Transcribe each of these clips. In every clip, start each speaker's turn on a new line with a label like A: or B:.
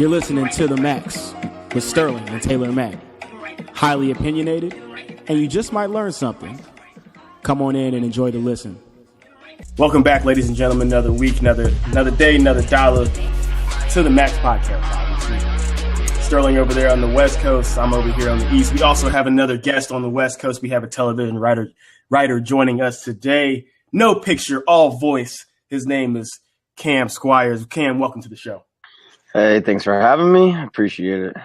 A: You're listening to the Macks with Sterling and Taylor Mack. Highly opinionated, and you just might learn something. Come on in and enjoy the listen. Welcome back, ladies and gentlemen. Another week, another day, another dollar to the Macks podcast. Obviously, Sterling over there on the West Coast. I'm over here on the East. We also have another guest on the West Coast. We have a television writer joining us today. No picture, all voice. His name is Cam Squires. Cam, welcome to the show.
B: Hey, thanks for having me. I appreciate it.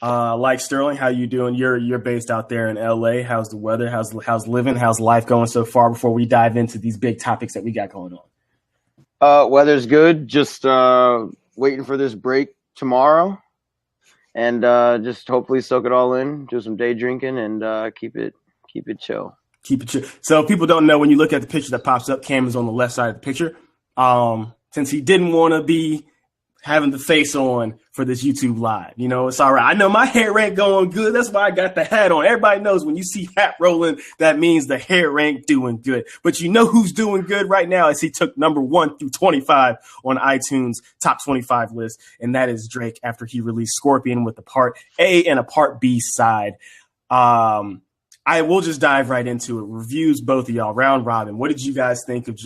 A: Like Sterling, how you doing? You're based out there in LA. How's the weather? How's living? How's life going so far before we dive into these big topics that we got going on?
B: Weather's good. Just waiting for this break tomorrow, and just hopefully soak it all in, do some day drinking, and keep it chill.
A: Keep it chill. So if people don't know, when you look at the picture that pops up, Cam is on the left side of the picture. Since he didn't want to be having the face on for this YouTube live. You know, it's all right. I know my hair ain't going good. That's why I got the hat on. Everybody knows when you see hat rolling, that means the hair ain't doing good. But you know who's doing good right now as he took number 1 through 25 on iTunes top 25 list. And that is Drake after he released Scorpion with the part A and a part B side. I will just dive right into it. Reviews, both of y'all, round robin. What did you guys think of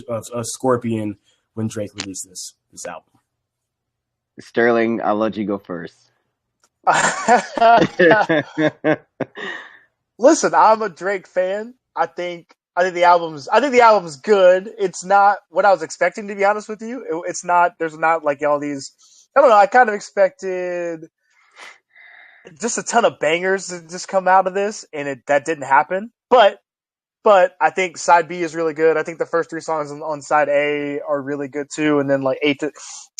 A: Scorpion when Drake released this album?
B: Sterling, I'll let you go first.
C: Listen, I'm a Drake fan. I think the album's good. It's not what I was expecting, to be honest with you. It's not. There's not like all these. I don't know. I kind of expected just a ton of bangers to just come out of this, and that didn't happen. But I think side B is really good. I think the first 3 songs on side A are really good too, and then like 8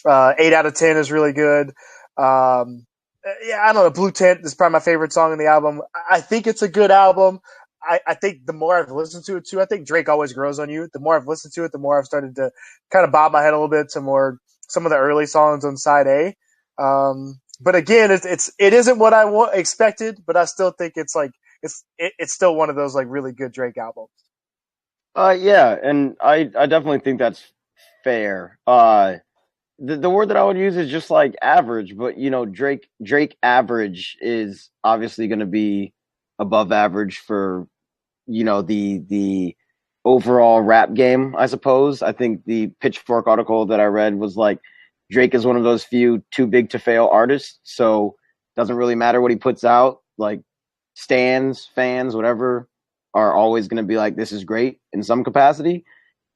C: out of 10 is really good. I don't know. Blue Tent is probably my favorite song in the album. I think it's a good album. I think the more I've listened to it too, I think Drake always grows on you. The more I've listened to it, the more I've started to kind of bob my head a little bit to some of the early songs on side A. But again, it isn't what I expected, but I still think it's like, it's still one of those like really good Drake albums.
B: Yeah, and I definitely think that's fair. The word that I would use is just like average, but you know, Drake average is obviously going to be above average for, you know, the overall rap game, I suppose. I think the Pitchfork article that I read was like Drake is one of those few too big to fail artists, so doesn't really matter what he puts out. Like stans, fans, whatever, are always going to be like, this is great in some capacity.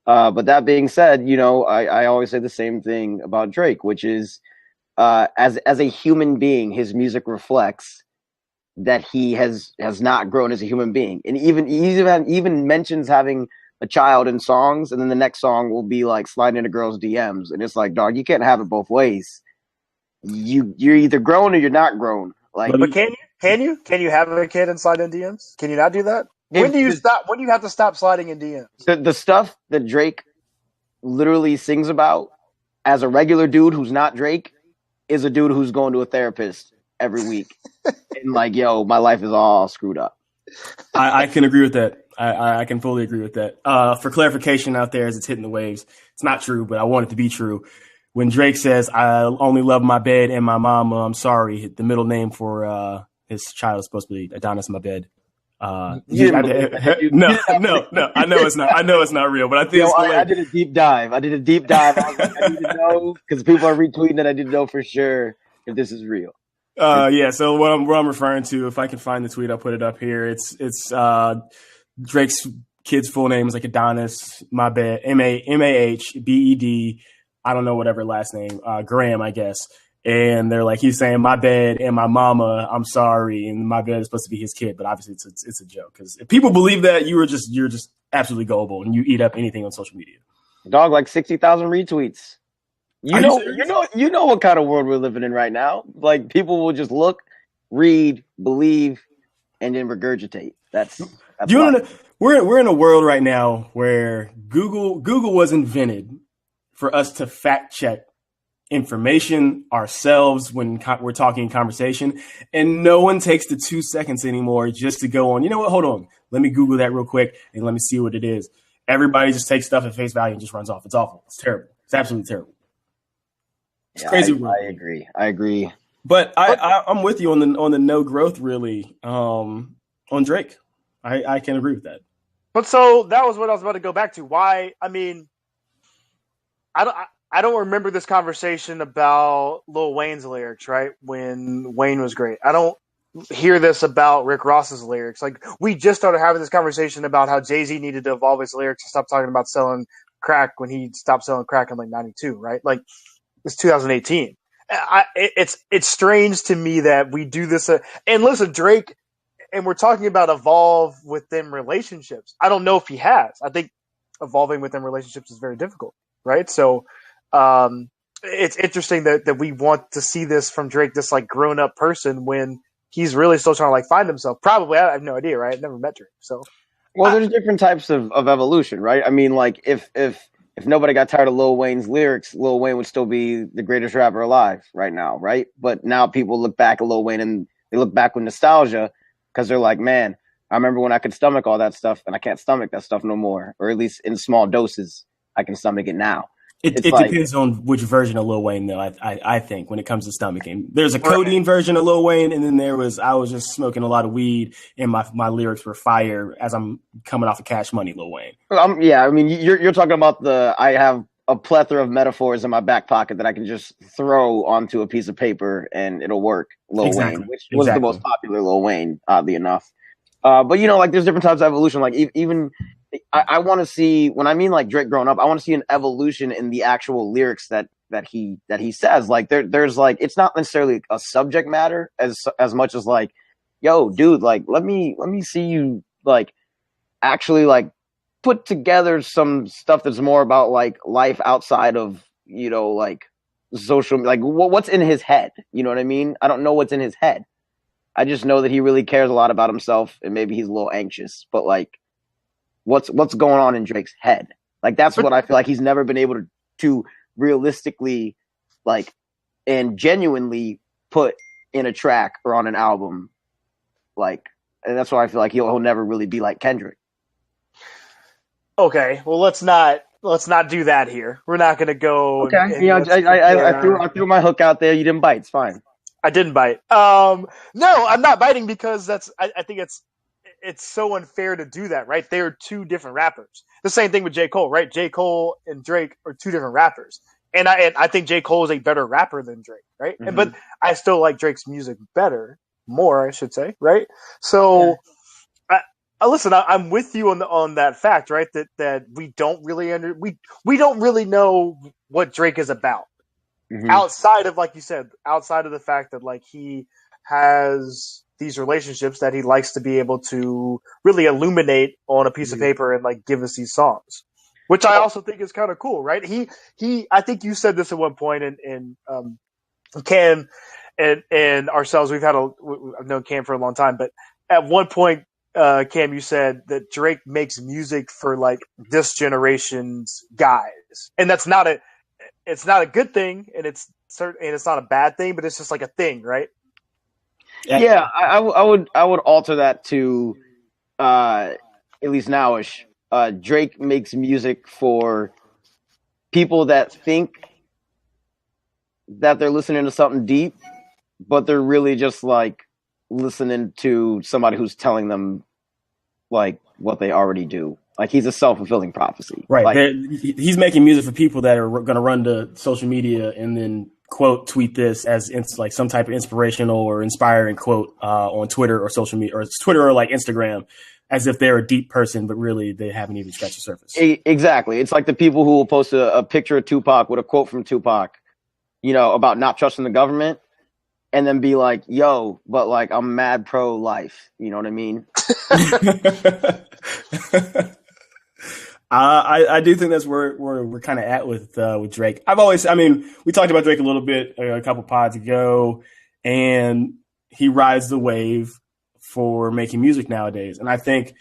B: But that being said, you know, I always say the same thing about Drake, which is as a human being, his music reflects that he has not grown as a human being. And even mentions having a child in songs, and then the next song will be like sliding into girls' DMs. And it's like, dog, you can't have it both ways. You're either grown or you're not grown. Like,
C: but can you have a kid and slide in DMs? Can you not do that? When do you stop? When do you have to stop sliding in DMs?
B: The stuff that Drake literally sings about as a regular dude who's not Drake is a dude who's going to a therapist every week and like, yo, my life is all screwed up.
A: I can agree with that. I can fully agree with that. For clarification out there as it's hitting the waves, it's not true, but I want it to be true. When Drake says, I only love my bed and my mama, I'm sorry, the middle name for his child is supposed to be Adonis in my bed. No. I know it's not. I know it's not real, but I think
B: I did a deep dive. I was like, I need to know because people are retweeting that I didn't know for sure if this is real.
A: Yeah. So what I'm referring to, if I can find the tweet, I'll put it up here. It's Drake's kid's full name is like Adonis, my bed, Mahbed. I don't know whatever last name, Graham, I guess. And they're like, he's saying my bed and my mama, I'm sorry. And my bed is supposed to be his kid, but obviously it's a joke. Because if people believe that, you're just absolutely gullible and you eat up anything on social media.
B: Dog, like 60,000 retweets. You know what kind of world we're living in right now. Like people will just look, read, believe, and then regurgitate. That's
A: we're in a world right now where Google was invented for us to fact check information ourselves when we're talking conversation, and no one takes the 2 seconds anymore just to go on, you know what, hold on, let me Google that real quick and let me see what it is. Everybody just takes stuff at face value and just runs off. It's awful. It's terrible. It's absolutely terrible. It's crazy.
B: I agree.
A: But I'm with you on the no growth really on Drake. I can agree with that.
C: But so that was what I was about to go back to. Why? I mean, I don't remember this conversation about Lil Wayne's lyrics, right? When Wayne was great. I don't hear this about Rick Ross's lyrics. Like, we just started having this conversation about how Jay-Z needed to evolve his lyrics and stop talking about selling crack when he stopped selling crack in like 92, right? Like, it's 2018. It's strange to me that we do this. And listen, Drake, and we're talking about evolve within relationships. I don't know if he has. I think evolving within relationships is very difficult, right? So it's interesting that we want to see this from Drake, this like grown up person, when he's really still trying to like find himself. Probably, I have no idea, right? I've never met Drake, so.
B: Well, there's different types of evolution, right? I mean, like if nobody got tired of Lil Wayne's lyrics, Lil Wayne would still be the greatest rapper alive right now, right? But now people look back at Lil Wayne and they look back with nostalgia because they're like, man, I remember when I could stomach all that stuff, and I can't stomach that stuff no more, or at least in small doses, I can stomach it now.
A: It depends on which version of Lil Wayne, though. I think when it comes to stomaching, there's a codeine version of Lil Wayne, and then I was just smoking a lot of weed, and my lyrics were fire as I'm coming off of Cash Money, Lil Wayne.
B: Yeah, I mean, you're talking about I have a plethora of metaphors in my back pocket that I can just throw onto a piece of paper and it'll work. Lil Wayne, which was the most popular Lil Wayne, oddly enough. But like there's different types of evolution. Like even I want to see, when I mean like Drake growing up, I want to see an evolution in the actual lyrics that he says. Like there's like, it's not necessarily a subject matter as much as like, yo, dude, like let me see you like actually like put together some stuff that's more about like life outside of, like social, like what's in his head. You know what I mean? I don't know what's in his head. I just know that he really cares a lot about himself, and maybe he's a little anxious, but like what's going on in Drake's head? Like that's what I feel like he's never been able to realistically like and genuinely put in a track or on an album. Like, and that's why I feel like he'll never really be like Kendrick.
C: Okay, well let's not do that here. We're not going to go.
B: Okay, I threw my hook out there. You didn't bite. It's fine.
C: I didn't bite. No, I'm not biting because I think it's so unfair to do that, right? They are two different rappers. The same thing with J. Cole, right? J. Cole and Drake are two different rappers, and I think J. Cole is a better rapper than Drake, right? Mm-hmm. But I still like Drake's music more, I should say, right? So. Yeah. Listen, I'm with you on that fact, right? That we don't really we don't really know what Drake is about, outside of, like you said, outside of the fact that like he has these relationships that he likes to be able to really illuminate on a piece of paper and like give us these songs, which I also think is kind of cool, right? I think you said this at one point, and Cam and ourselves, I've known Cam for a long time, but at one point. Cam, you said that Drake makes music for like this generation's guys, and it's not a good thing, and it's not a bad thing, but it's just like a thing, right?
B: Yeah, I would alter that to at least nowish. Drake makes music for people that think that they're listening to something deep, but they're really just like listening to somebody who's telling them like what they already do. Like he's a self-fulfilling prophecy.
A: Right.
B: Like,
A: he's making music for people that are going to run to social media and then quote tweet this as like some type of inspirational or inspiring quote on Twitter or social media, or Twitter or like Instagram, as if they're a deep person, but really they haven't even scratched the surface.
B: Exactly. It's like the people who will post a picture of Tupac with a quote from Tupac, about not trusting the government. And then be like, yo, but like I'm mad pro-life. You know what I mean?
A: I do think that's where we're kind of at with Drake. We talked about Drake a little bit a couple pods ago, and he rides the wave for making music nowadays. And I think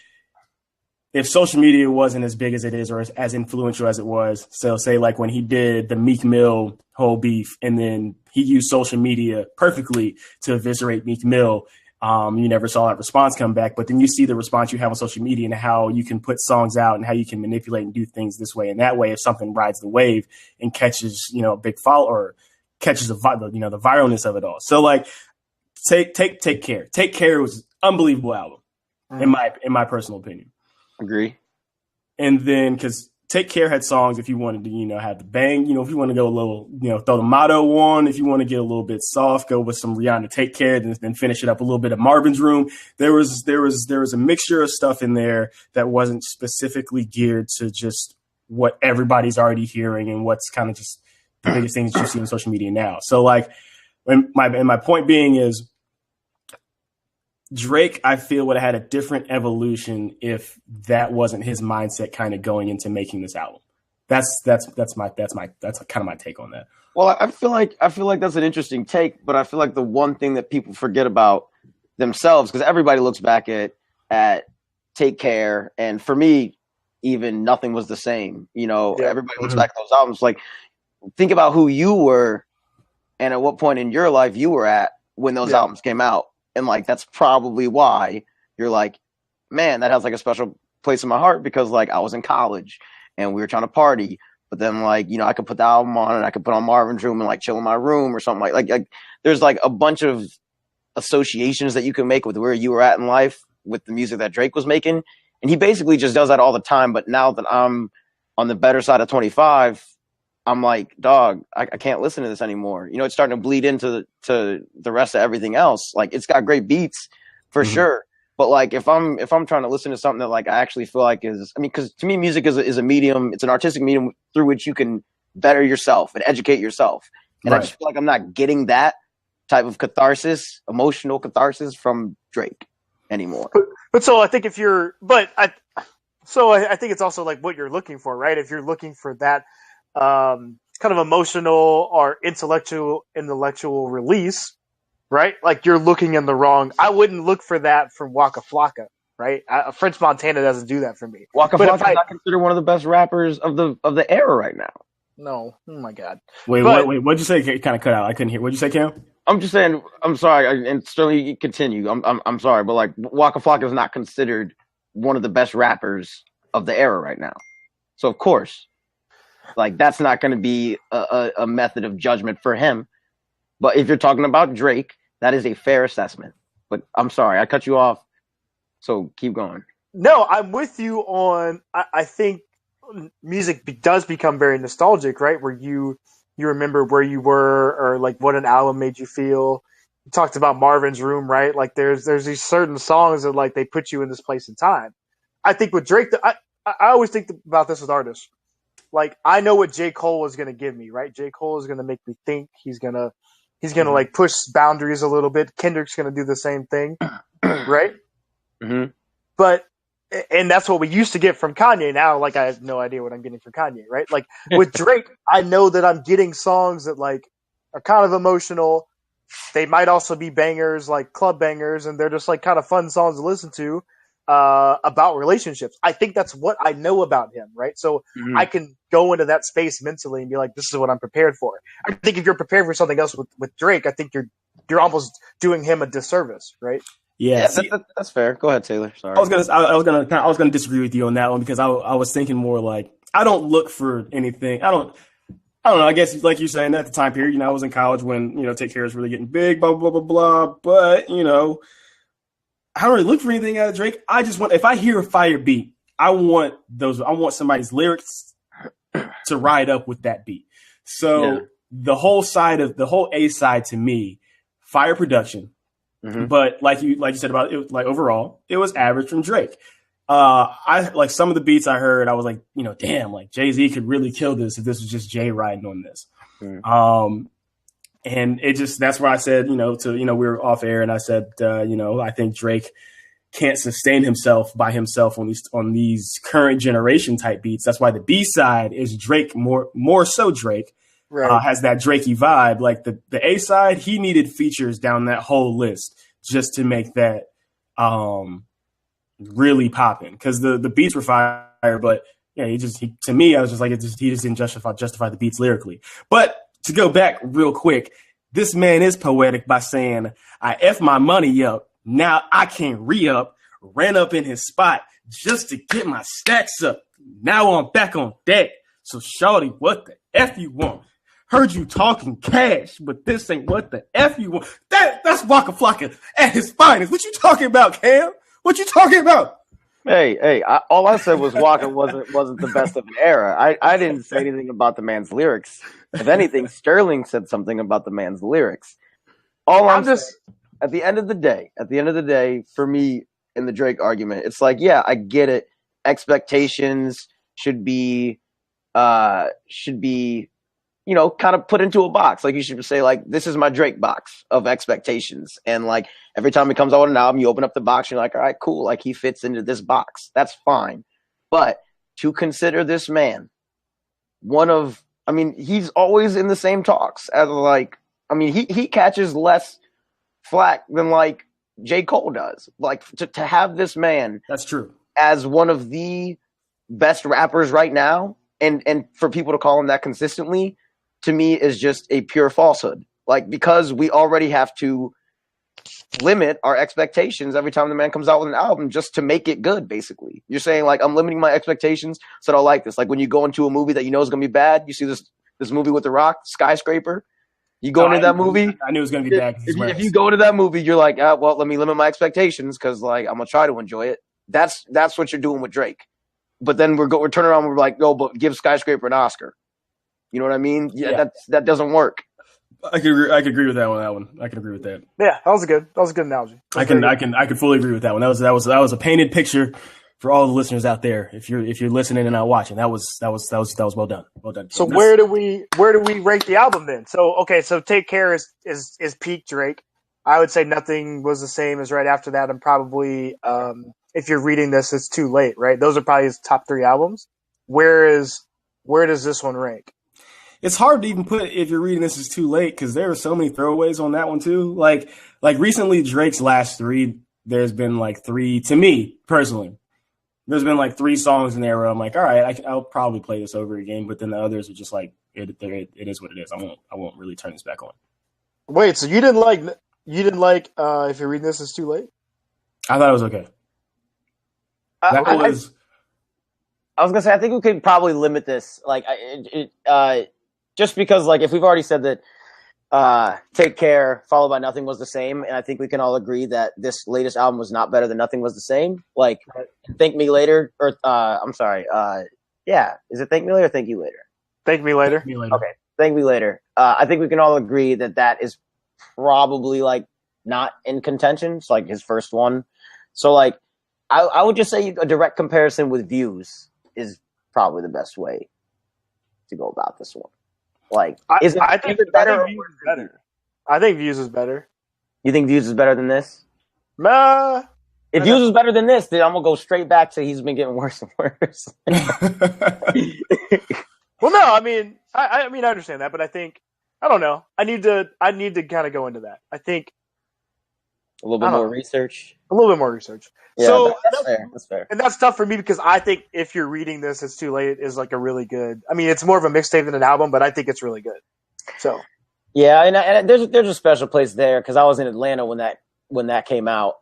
A: if social media wasn't as big as it is or as influential as it was, so say like when he did the Meek Mill whole beef, and then he used social media perfectly to eviscerate Meek Mill, you never saw that response come back. But then you see the response you have on social media and how you can put songs out and how you can manipulate and do things this way and that way. If something rides the wave and catches, a big follow or catches the viralness of it all. So like, take care. Take Care was an unbelievable album in my personal opinion.
B: Agree.
A: And then because Take Care had songs if you wanted to, have the bang, if you want to go a little, throw the motto on, if you want to get a little bit soft, go with some Rihanna Take Care, then finish it up a little bit of Marvin's Room. There was a mixture of stuff in there that wasn't specifically geared to just what everybody's already hearing and what's kind of just the biggest things that you see on social media now. So like, my point being is, Drake, I feel, would have had a different evolution if that wasn't his mindset kind of going into making this album. That's kind of my take on that.
B: Well, I feel like that's an interesting take, but I feel like the one thing that people forget about themselves, because everybody looks back at Take Care, and for me, even Nothing Was the Same. Everybody looks back at those albums. Like, think about who you were and at what point in your life you were at when those albums came out. And like, that's probably why you're like, man, that has like a special place in my heart, because like I was in college and we were trying to party, but then like, I could put the album on and I could put on Marvin's Room and like chill in my room or something like there's like a bunch of associations that you can make with where you were at in life with the music that Drake was making. And he basically just does that all the time. But now that I'm on the better side of 25, I'm like, dog, I can't listen to this anymore. It's starting to bleed into the rest of everything else. Like, it's got great beats for sure. But like, if I'm trying to listen to something that like I actually feel like because to me, music is a medium. It's an artistic medium through which you can better yourself and educate yourself. And I just feel like I'm not getting that type of catharsis, emotional catharsis from Drake anymore.
C: But so I think I think it's also like what you're looking for, right? If you're looking for that kind of emotional or intellectual release, right? Like, you're looking in the wrong. I wouldn't look for that from Waka Flocka, right? French Montana doesn't do that for me.
B: Waka Flocka is not considered one of the best rappers of the era right now.
C: No, oh my god.
A: Wait, what'd you say? It kind of cut out. I couldn't hear. What'd you say, Cam?
B: I'm just saying. I'm sorry, and Sterling, continue. I'm sorry, but like, Waka Flocka is not considered one of the best rappers of the era right now. So of course, like, that's not going to be a method of judgment for him. But if you're talking about Drake, that is a fair assessment. But I'm sorry, I cut you off. So keep going.
C: No, I'm with you on. I think music does become very nostalgic, right? Where you remember where you were, or like what an album made you feel. You talked about Marvin's Room, right? Like, there's these certain songs that like they put you in this place in time. I think with Drake, I always think about this with artists. Like, I know what J. Cole is going to give me, right? J. Cole is going to make me think. He's going to like push boundaries a little bit. Kendrick's going to do the same thing, right?
B: Mm-hmm.
C: And that's what we used to get from Kanye. Now, like, I have no idea what I'm getting from Kanye, right? Like, with Drake, I know that I'm getting songs that like are kind of emotional. They might also be bangers, like club bangers, and they're just like kind of fun songs to listen to. About relationships. I think that's what I know about him, right? So I can go into that space mentally and be like, this is what I'm prepared for. I think if you're prepared for something else with Drake, I think you're almost doing him a disservice, right?
A: Yeah,
B: that's fair. Go ahead, Taylor. Sorry.
A: I was gonna disagree with you on that one, because I was thinking more like, I don't look for anything. I don't know. I guess like you're saying, at the time period, I was in college when Take Care was really getting big, blah blah blah blah blah. But I don't really look for anything out of Drake. I just want, if I hear a fire beat, I want somebody's lyrics to ride up with that beat. So the whole A side to me, fire production. Mm-hmm. But like you said about it, like overall, it was average from Drake. I like some of the beats I heard, I was like, damn, like Jay-Z could really kill this if this was just Jay riding on this. Mm. And it just, that's where I said, we were off air and I said, I think Drake can't sustain himself by himself on these current generation type beats. That's why the B side is Drake, more so Drake, right. Has that Drakey vibe. Like the A side, he needed features down that whole list just to make that really popping, because the beats were fire, but yeah, to me, I was just like, he just didn't justify the beats lyrically. But to go back real quick, this man is poetic by saying, I F my money up, now I can't re-up, ran up in his spot just to get my stacks up. Now I'm back on deck. So shawty, what the F you want? Heard you talking cash, but this ain't what the F you want. That's Waka Flocka at his finest. What you talking about, Cam? What you talking about?
B: Hey! All I said was Walker wasn't the best of an era. I didn't say anything about the man's lyrics. If anything, Sterling said something about the man's lyrics. I'm just saying, at the end of the day, for me in the Drake argument, it's like, yeah, I get it. Expectations should be kind of put into a box. Like, you should say, like, this is my Drake box of expectations. And, like, every time he comes out with an album, you open up the box, and you're like, all right, cool. Like, he fits into this box. That's fine. But to consider this man he's always in the same talks as, like, he catches less flack than, like, J. Cole does. Like, to have this man.
A: That's true.
B: As one of the best rappers right now, and for people to call him that consistently, to me, is just a pure falsehood. Like, because we already have to limit our expectations every time the man comes out with an album just to make it good, basically. You're saying, like, I'm limiting my expectations so I don't like this. Like, when you go into a movie that you know is going to be bad, you see this movie with The Rock, Skyscraper, you go into that movie.
A: I knew it was going to be bad.
B: If you go into that movie, you're like, well, let me limit my expectations because, like, I'm going to try to enjoy it. That's what you're doing with Drake. But then we're turning around and we're like, no, but give Skyscraper an Oscar. You know what I mean? Yeah. That doesn't work.
A: I could agree with that one. I can agree with that.
C: Yeah, that was a good analogy.
A: I can fully agree with that one. That was a painted picture for all the listeners out there. If you're listening and not watching, that was well done. Well done.
C: So where do we rank the album then? So Take Care is peak Drake. I would say Nothing Was the Same is right after that, and probably if you're reading this, it's Too Late, right? Those are probably his top 3 albums. Where does this one rank?
A: It's hard to even put if you're reading this is too late because there are so many throwaways on that one too. Like recently Drake's last 3, there's been like 3 to me personally. There's been like 3 songs in there where I'm like, all right, I'll probably play this over again. But then the others are just like, it is what it is. I won't really turn this back on.
C: Wait, so you didn't like if you're reading this is too late?
A: I thought it was okay.
B: I was gonna say I think we could probably limit this, like, just because, like, if we've already said that Take Care followed by Nothing Was the Same, and I think we can all agree that this latest album was not better than Nothing Was the Same. Like, Thank Me Later, or I'm sorry, is it Thank Me Later or Thank You Later?
C: Thank Me Later.
B: Okay, Thank Me Later. I think we can all agree that is probably, like, not in contention. It's like his first one. So, like, I would just say a direct comparison with Views is probably the best way to go about this one. Like,
C: I think Views is better. I think Views is better.
B: You think Views is better than this?
C: If
B: Views is better than this, then I'm gonna go straight back to he's been getting worse and worse.
C: Well, no, I mean, I understand that, but I think, I don't know. I need to kind of go into that. I think
B: a little bit more research.
C: A little bit more research.
B: Yeah,
C: so
B: that's fair. That's fair.
C: And that's tough for me because I think if you're reading this, it's too late is like a really good. I mean, it's more of a mixtape than an album, but I think it's really good. So
B: yeah, and there's a special place there because I was in Atlanta when that came out,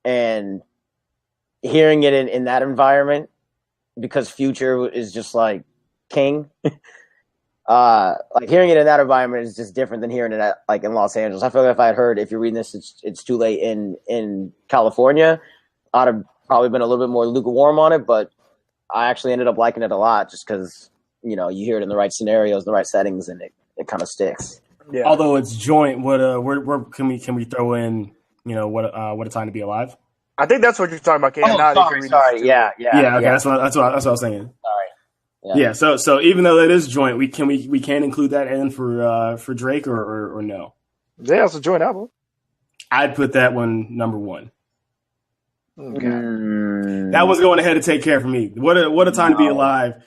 B: and hearing it in that environment because Future is just like king. Like hearing it in that environment is just different than hearing it at, like, in Los Angeles. I feel like if I had heard if you're reading this, it's too late in California, I'd have probably been a little bit more lukewarm on it. But I actually ended up liking it a lot just because you hear it in the right scenarios, the right settings, and it kind of sticks.
C: Yeah.
A: Although it's joint, where can we throw in what a time to be alive?
C: I think that's what you're talking about.
B: Sorry. Yeah.
A: Okay, that's what I was saying.
B: Sorry.
A: Yeah. So even though that is joint, we can include that in for Drake or no?
C: Yeah, it's a joint album.
A: I'd put that one number 1.
C: Okay.
A: That was going ahead to Take Care for me. What a time to be alive.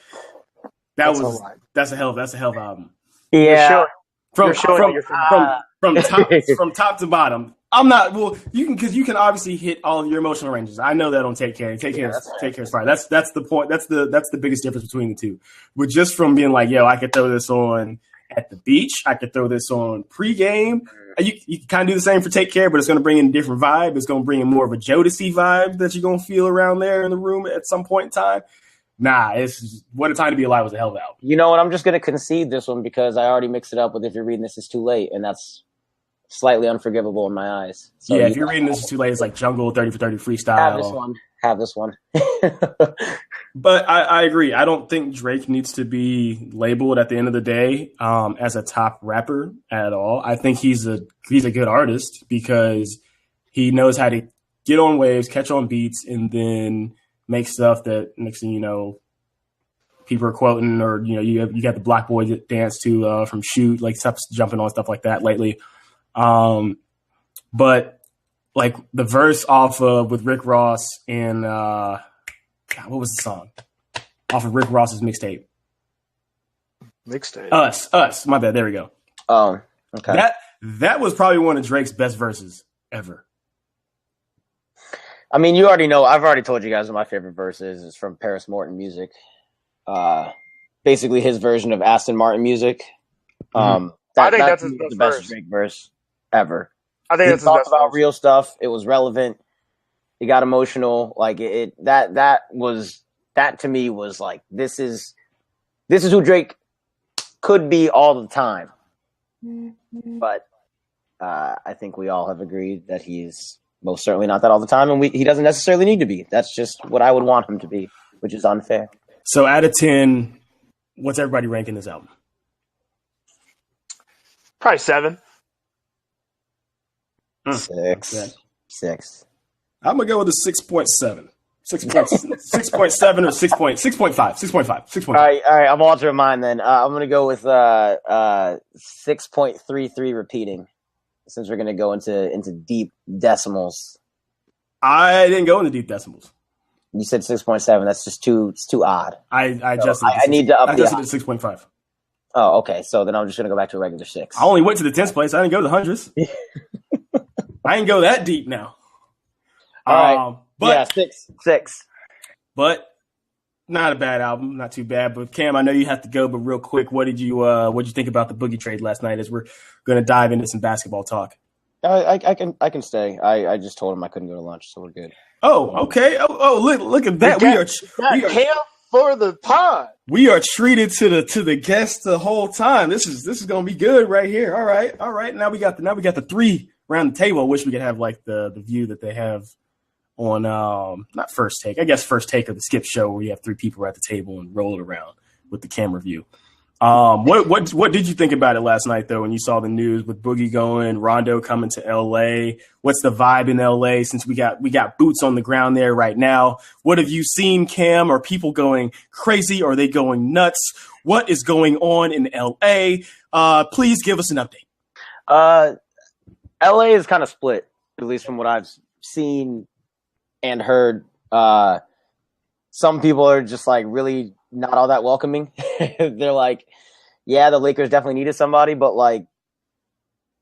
A: That's a hell of album.
B: Yeah.
A: From top to bottom. I'm not you can obviously hit all of your emotional ranges. I know that on Take Care. Take Care is fine. That's the point. That's the biggest difference between the two. But just from being like, I could throw this on at the beach, I could throw this on pregame. You can kind of do the same for Take Care, but it's going to bring in a different vibe. It's going to bring in more of a Jodeci vibe that you're going to feel around there in the room at some point in time. Nah, it's What a Time to Be Alive was a hell of an album.
D: You know what? I'm just going to concede this one because I already mixed it up with If You're Reading This Is Too Late, and that's slightly unforgivable in my eyes. So
A: yeah, If You're Reading This Is Too Late, it's like Jungle 30 for 30 freestyle.
D: Have this one.
A: But I agree. I don't think Drake needs to be labeled at the end of the day as a top rapper at all. I think he's a good artist because he knows how to get on waves, catch on beats, and then make stuff that next thing you know, people are quoting, or you got the Black Boy dance to from Shoot, like stuff jumping on stuff like that lately. But like the verse off of with Rick Ross and God, what was the song off of Rick Ross's mixtape? Us. My bad. There we go.
D: Oh, okay.
A: That was probably one of Drake's best verses ever.
D: I mean, you already know. I've already told you guys what my favorite verse is. It's from Paris Morton Music. Basically his version of Aston Martin Music.
C: I think that's
D: the best Drake verse ever.
C: I think
D: it's talked about real stuff. It was relevant. It got emotional. Like that to me was like, this is who Drake could be all the time. But I think we all have agreed that he's most certainly not that all the time, and he doesn't necessarily need to be. That's just what I would want him to be, which is unfair.
A: So out of 10, what's everybody ranking this album?
C: Probably 7.
D: 6.
A: I'm gonna go with a 6.7. 6.7 or 6.5.
D: All right. I'm altering mine then. I'm gonna go with 6.33 repeating, since we're gonna go into deep decimals.
A: I didn't go into deep decimals.
D: You said 6.7. That's just it's too odd.
A: I
D: need to up
A: I adjusted it to 6.5.
D: Oh, okay. So then I'm just gonna go back to a regular 6.
A: I only went to the 10th place. I didn't go to the hundreds. I didn't go that deep now.
D: All right.
A: But
D: 6.
A: But not a bad album, not too bad. But Cam, I know you have to go, but real quick, what did you think about the Boogie trade last night? As we're going to dive into some basketball talk.
D: I can stay. I just told him I couldn't go to lunch, so we're good.
A: Oh, okay. Oh, look at that. We are
C: Cam for the pod.
A: We are treated to the guests the whole time. This is going to be good right here. All right. Now we got the 3 around the table. I wish we could have like the view that they have on not First Take. I guess First Take of the Skip Show, where you have 3 people at the table and roll it around with the camera view. What did you think about it last night though when you saw the news with Boogie going, Rondo coming to LA? What's the vibe in LA since we got boots on the ground there right now? What have you seen, Cam? Are people going crazy? Are they going nuts? What is going on in LA? Please give us an update.
D: LA is kind of split, at least from what I've seen and heard. Some people are just like really not all that welcoming. They're like, yeah, the Lakers definitely needed somebody, but like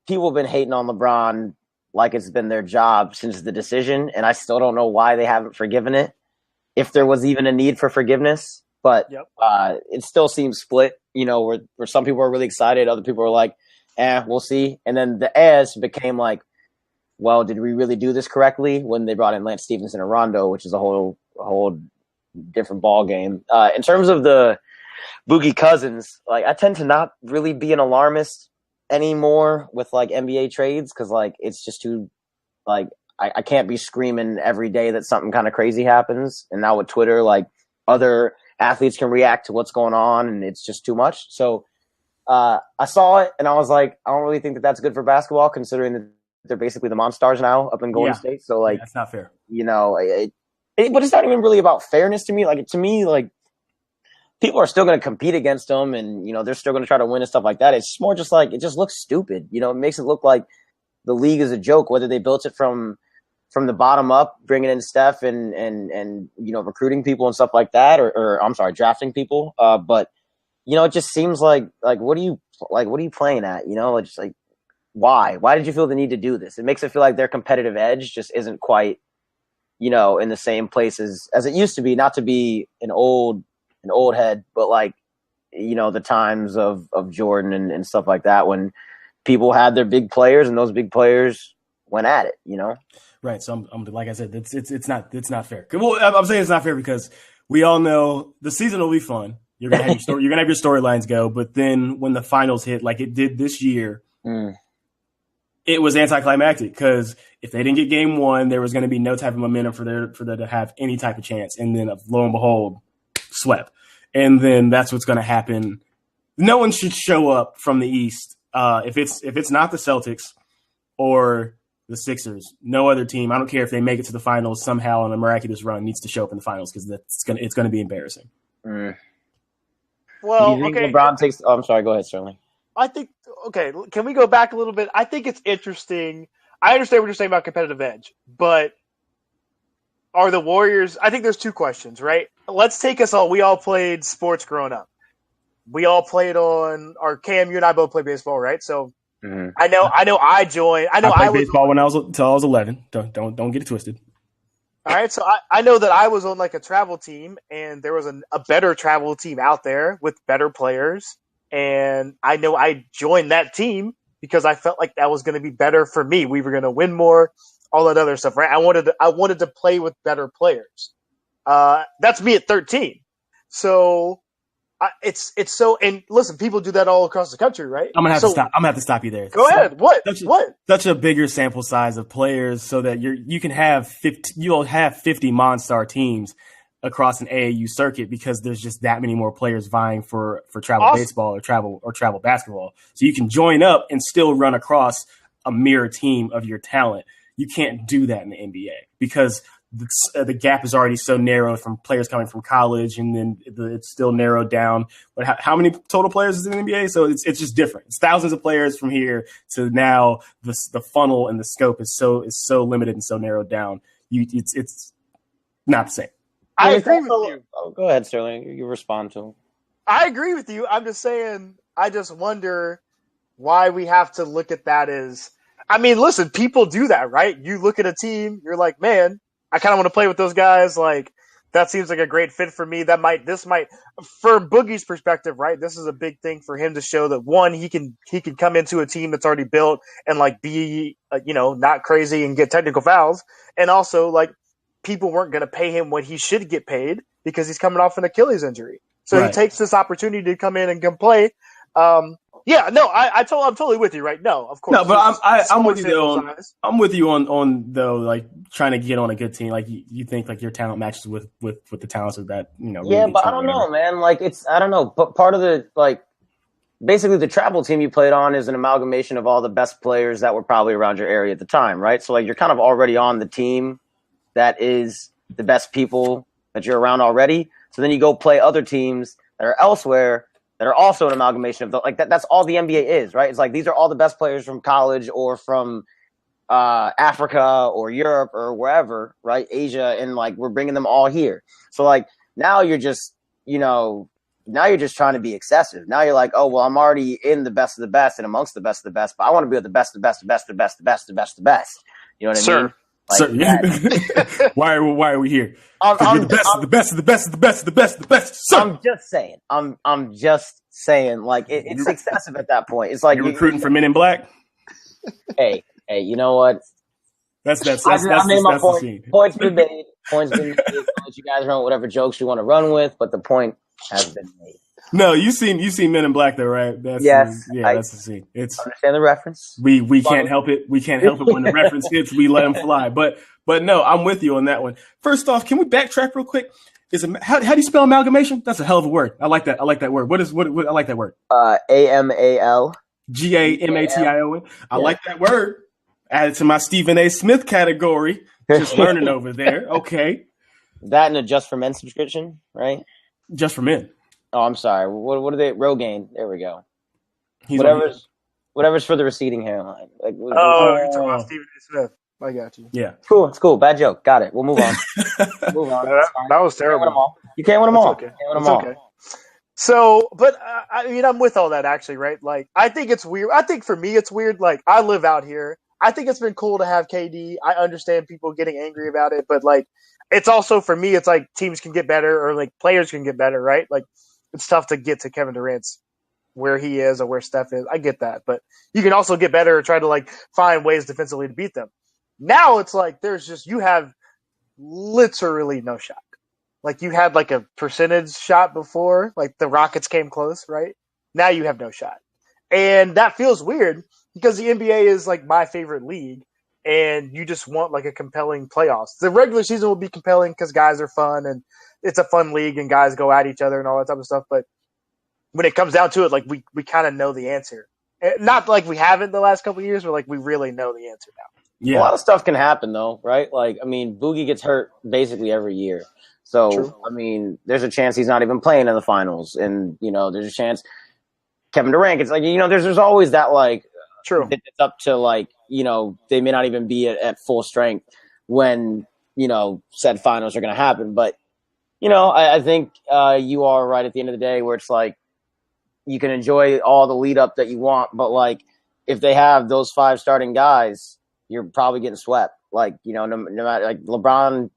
D: people have been hating on LeBron like it's been their job since the decision, and I still don't know why they haven't forgiven it, if there was even a need for forgiveness. But it still seems split, where some people are really excited, other people are like, we'll see. And then the as became like, well, did we really do this correctly when they brought in Lance Stevenson and Rondo, which is a whole different ball game. In terms of the Boogie Cousins, like I tend to not really be an alarmist anymore with like NBA trades, because like it's just too like I can't be screaming every day that something kind of crazy happens. And now with Twitter, like other athletes can react to what's going on, and it's just too much. So I saw it and I was like, I don't really think that that's good for basketball, considering that they're basically the Monstars now up in Golden State. So like,
A: that's not fair.
D: But it's not even really about fairness to me. Like to me, like people are still going to compete against them, and they're still going to try to win and stuff like that. It's more just like it just looks stupid. It makes it look like the league is a joke. Whether they built it from the bottom up, bringing in Steph and recruiting people and stuff like that, or I'm sorry, drafting people. But it just seems like what are you playing at? It's just like why did you feel the need to do this? It makes it feel like their competitive edge just isn't quite in the same place as it used to be. Not to be an old head, but like the times of Jordan and stuff like that, when people had their big players and those big players went at it. Right.
A: So I'm like I said, it's not fair. Well, I'm saying it's not fair because we all know the season will be fun. You're gonna have your story. You're gonna have your storylines go, but then when the finals hit, like it did this year, it was anticlimactic because if they didn't get game one, there was going to be no type of momentum for there to have any type of chance. And then, lo and behold, swept. And then that's what's going to happen. No one should show up from the East if it's not the Celtics or the Sixers. No other team. I don't care if they make it to the finals somehow on a miraculous run needs to show up in the finals because it's going to be embarrassing.
C: Well,
D: Do you think
C: okay.
D: LeBron takes? Oh, I'm sorry. Go ahead, Sterling.
C: I think, okay, can we go back a little bit? I think it's interesting. I understand what you're saying about competitive edge, but are the Warriors – I think there's two questions, right? Let's take us all – we all played sports growing up. We all played on – or Cam, you and I both played baseball, right? So I know I joined – I
A: played baseball when I was 11. Don't get it twisted.
C: All right, so I know that I was on like a travel team, and there was a better travel team out there with better players. And I know I joined that team because I felt like that was going to be better for me. We were going to win more, all that other stuff, right? I wanted to play with better players. That's me at 13. So it's so. And listen, people do that all across the country, right?
A: I'm gonna have to stop. I'm gonna have to stop you there.
C: Go ahead. What?
A: Such a bigger sample size of players, so that you can have 50. You'll have 50 Monstar teams across an AAU circuit because there's just that many more players vying for travel baseball or travel basketball. So you can join up and still run across a mirror team of your talent. You can't do that in the NBA because the gap is already so narrow from players coming from college, and then it's still narrowed down. But how many total players is in the NBA? So it's just different. It's thousands of players from here to now. The funnel and the scope is so limited and so narrowed down. It's not the same.
C: I agree with you.
D: Oh, go ahead, Sterling. You respond to him.
C: I agree with you. I'm just saying, I just wonder why we have to look at that as, I mean, listen, people do that, right? You look at a team, you're like, man, I kind of want to play with those guys. Like, that seems like a great fit for me. This might, for Boogie's perspective, right? This is a big thing for him to show that one, he can come into a team that's already built and like be, not crazy and get technical fouls. And also like, people weren't going to pay him what he should get paid because he's coming off an Achilles injury. So He takes this opportunity to come in and can play. I'm totally with you, right? No, of course.
A: No, but I'm with you I'm with you on though, like trying to get on a good team. Like you think like your talent matches with the talents of that,
D: Yeah, but I don't know, man. Like I don't know. But part of the basically the travel team you played on is an amalgamation of all the best players that were probably around your area at the time, right? So like you're kind of already on the team that is the best people that you're around already. So then you go play other teams that are elsewhere that are also an amalgamation of that's all the NBA is, right? It's like these are all the best players from college or from Africa or Europe or wherever, right? Asia, and like we're bringing them all here. So like now you're just trying to be excessive. Now you're like, oh well, I'm already in the best of the best and amongst the best of the best, but I want to be with the best, the best, the best, the best, the best, the best, the best. You know what I mean?
A: Like why are we here? The best, the best. Sir.
D: I'm just saying. I'm just saying. Like it's excessive at that point. It's like
A: you're recruiting for Men in Black.
D: Hey, you know what?
A: That's
D: I made my point. Points been made. Points been made. I'll let you guys run whatever jokes you want to run with, but the point has been made.
A: No, you've seen Men in Black though, right?
D: Yes,
A: that's the scene. It's
D: understand the reference.
A: We can't help it. We can't help it when the reference hits. We let them fly. But no, I'm with you on that one. First off, can we backtrack real quick? How do you spell amalgamation? That's a hell of a word. I like that word. What I like that word.
D: AMAL.
A: GAMATION. I like that word. Added to my Stephen A. Smith category. Just learning over there. Okay.
D: That and a Just for Men subscription, right?
A: Just for Men.
D: Oh, I'm sorry. What are they? Rogaine. There we go. Whatever's for the receding hairline.
C: You're talking about Stephen A. Smith. I got you.
A: Yeah.
D: Cool. It's cool. Bad joke. Got it. We'll move on.
C: That was terrible.
D: You can't win them all.
C: Okay. Okay. So, but I'm with all that actually, right? Like, I think it's weird. I think for me, it's weird. Like, I live out here. I think it's been cool to have KD. I understand people getting angry about it, but like, it's also for me, it's like teams can get better or like players can get better, right? Like, it's tough to get to Kevin Durant's where he is or where Steph is. I get that, but you can also get better or try to like find ways defensively to beat them. Now it's like you have literally no shot. Like you had like a percentage shot before, like the Rockets came close, right? Now you have no shot. And that feels weird because the NBA is like my favorite league and you just want like a compelling playoffs. The regular season will be compelling because guys are fun and it's a fun league and guys go at each other and all that type of stuff. But when it comes down to it, like we kind of know the answer. Not like we haven't the last couple of years, but like we really know the answer now.
D: Yeah. A lot of stuff can happen though, right? Like, I mean, Boogie gets hurt basically every year. So,
C: True.
D: I mean, there's a chance he's not even playing in the finals. And, you know, there's a chance Kevin Durant, it's like, you know, there's always that, like,
C: True.
D: It's up to, like, you know, they may not even be at full strength when, you know, said finals are going to happen. But, you know, I think you are right at the end of the day where it's like you can enjoy all the lead up that you want. But, like, if they have those 5 starting guys, you're probably getting swept. Like, you know, no matter, like, LeBron,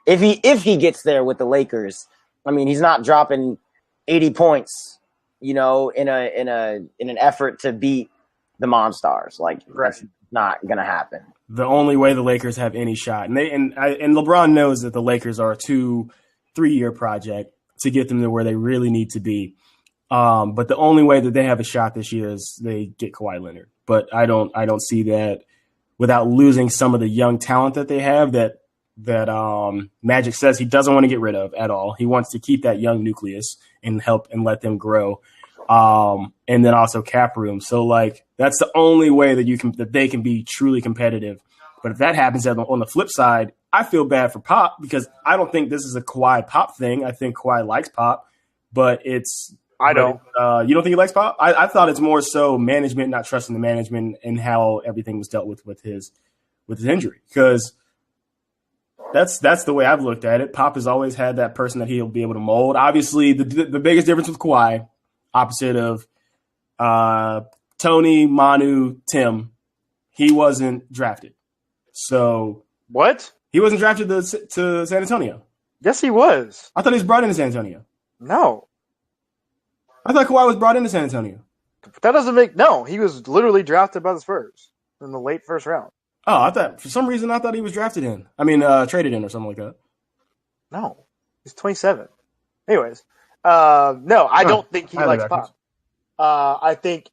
D: if he gets there with the Lakers, I mean, he's not dropping 80 points, you know, in an effort to beat the Monstars. Like, that's not gonna happen.
A: The only way the Lakers have any shot, and LeBron knows that the Lakers are a 2-3 year project to get them to where they really need to be. But the only way that they have a shot this year is they get Kawhi Leonard. But I don't see that without losing some of the young talent that they have that Magic says he doesn't want to get rid of at all. He wants to keep that young nucleus and help and let them grow. And then also cap room. So like that's the only way that they can be truly competitive. But if that happens on the flip side, I feel bad for Pop because I don't think this is a Kawhi Pop thing. I think Kawhi likes Pop, but I don't. You don't think he likes Pop? I thought it's more so management not trusting the management and how everything was dealt with his injury. Because that's the way I've looked at it. Pop has always had that person that he'll be able to mold. Obviously, the biggest difference with Kawhi, opposite of Tony, Manu, Tim, he wasn't drafted. So
C: what?
A: He wasn't drafted to San Antonio.
C: Yes, he was.
A: I thought he was brought into San Antonio.
C: No.
A: I thought Kawhi was brought into San Antonio.
C: That doesn't make no. He was literally drafted by the Spurs in the late first round.
A: Oh, I thought for some reason he was drafted in. I mean, traded in or something like that.
C: No, he's 27. Anyways, no, I don't think he likes Pop. I think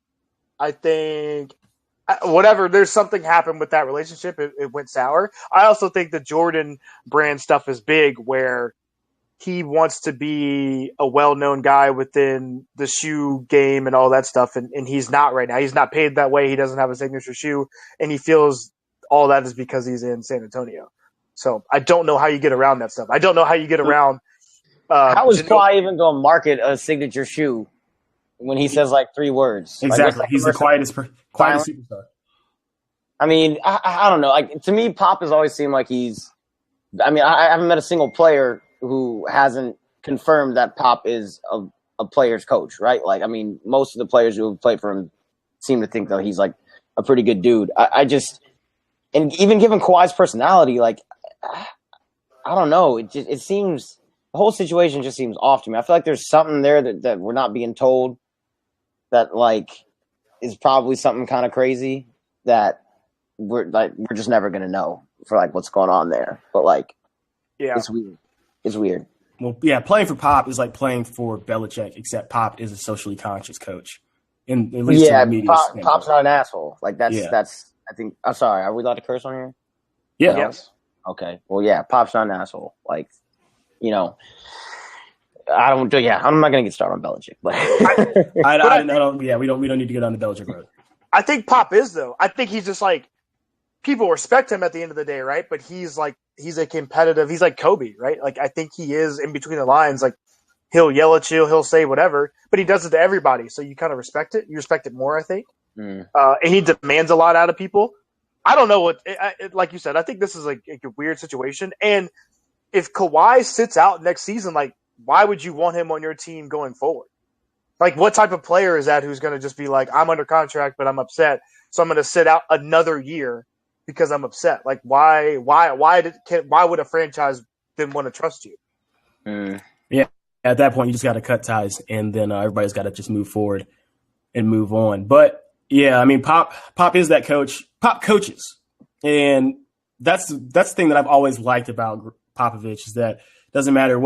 C: whatever. There's something happened with that relationship. It went sour. I also think the Jordan brand stuff is big, where he wants to be a well-known guy within the shoe game and all that stuff, and he's not right now. He's not paid that way. He doesn't have a signature shoe, and he feels all that is because he's in San Antonio. So I don't know how you get around that stuff. I don't know how you get around.
D: How is Kawhi even going to market a signature shoe when he says like 3 words?
A: Exactly.
D: Like,
A: he's the quietest superstar.
D: I mean, I don't know. Like, to me, Pop has always seemed like he's. I mean, I haven't met a single player who hasn't confirmed that Pop is a player's coach, right? Like, I mean, most of the players who have played for him seem to think that he's like a pretty good dude. I just, and even given Kawhi's personality, like, I don't know. It seems, the whole situation just seems off to me. I feel like there's something there that we're not being told that like is probably something kind of crazy that we're just never going to know for like what's going on there. But like,
C: yeah,
D: it's weird. It's weird.
A: Well, yeah, playing for Pop is like playing for Belichick, except Pop is a socially conscious coach. At least in the media.
D: Pop's not an asshole. Like that's. I think. I'm sorry. Are we allowed to curse on here?
A: Yeah.
C: Yes.
D: Okay. Well, yeah. Pop's not an asshole. Like, you know, I don't. Yeah, I'm not gonna get started on Belichick, but
A: I don't. Yeah, we don't need to get on the Belichick road.
C: I think Pop is though. I think he's just like, people respect him at the end of the day, right? But he's a competitive. He's like Kobe, right? Like I think he is in between the lines. Like he'll yell at you, he'll say whatever, but he does it to everybody. So you kind of respect it. You respect it more, I think. And he demands a lot out of people. I don't know what, like you said, I think this is like a weird situation. And if Kawhi sits out next season, like why would you want him on your team going forward? Like what type of player is that who's going to just be like, I'm under contract, but I'm upset, so I'm going to sit out another year because I'm upset? Like why would a franchise then want to trust you?
A: Yeah, at that point you just got to cut ties, and then everybody's got to just move forward and move on. But yeah, I mean, Pop is that coach. Pop coaches, and that's the thing that I've always liked about Popovich is that Doesn't matter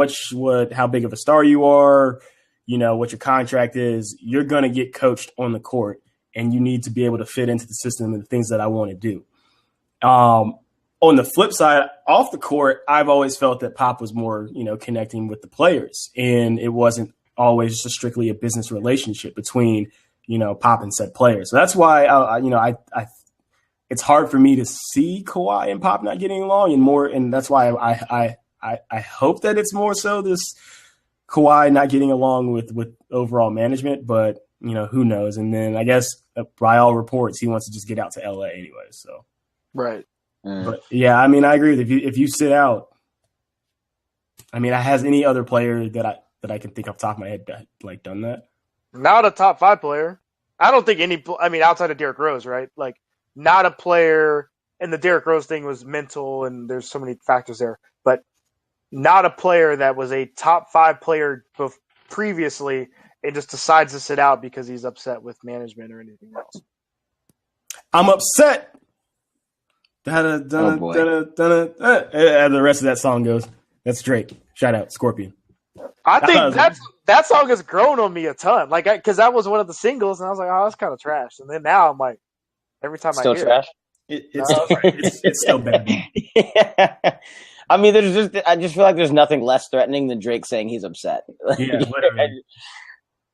A: how big of a star you are, what your contract is. You're going to get coached on the court, and you need to be able to fit into the system and the things that I want to do. On the flip side, off the court, I've always felt that Pop was more, connecting with the players, and it wasn't always just strictly a business relationship between, Pop and said players. So that's why I it's hard for me to see Kawhi and Pop not getting along, and that's why I hope that it's more so this Kawhi not getting along with overall management, but who knows? And then I guess by all reports, he wants to just get out to LA anyway. So
C: right.
A: But yeah, I mean, I agree with if you sit out. I mean, has any other player that I can think off the top of my head done that?
C: Not a top 5 player. I don't think any. I mean, outside of Derrick Rose, right? Like, not a player. And the Derrick Rose thing was mental, and there's so many factors there. But not a player that was a top 5 player previously and just decides to sit out because he's upset with management or anything else.
A: I'm upset.
B: Oh, boy.
A: And the rest of that song goes. That's Drake. Shout out Scorpion.
C: I think that song has grown on me a ton. Like, because that was one of the singles, and I was like, oh, that's kind of trash. And then now I'm like, every time
D: Still
C: I hear
D: trash?
A: It's still bad.
D: Yeah. I mean, I just feel like there's nothing less threatening than Drake saying he's upset.
A: Yeah, literally.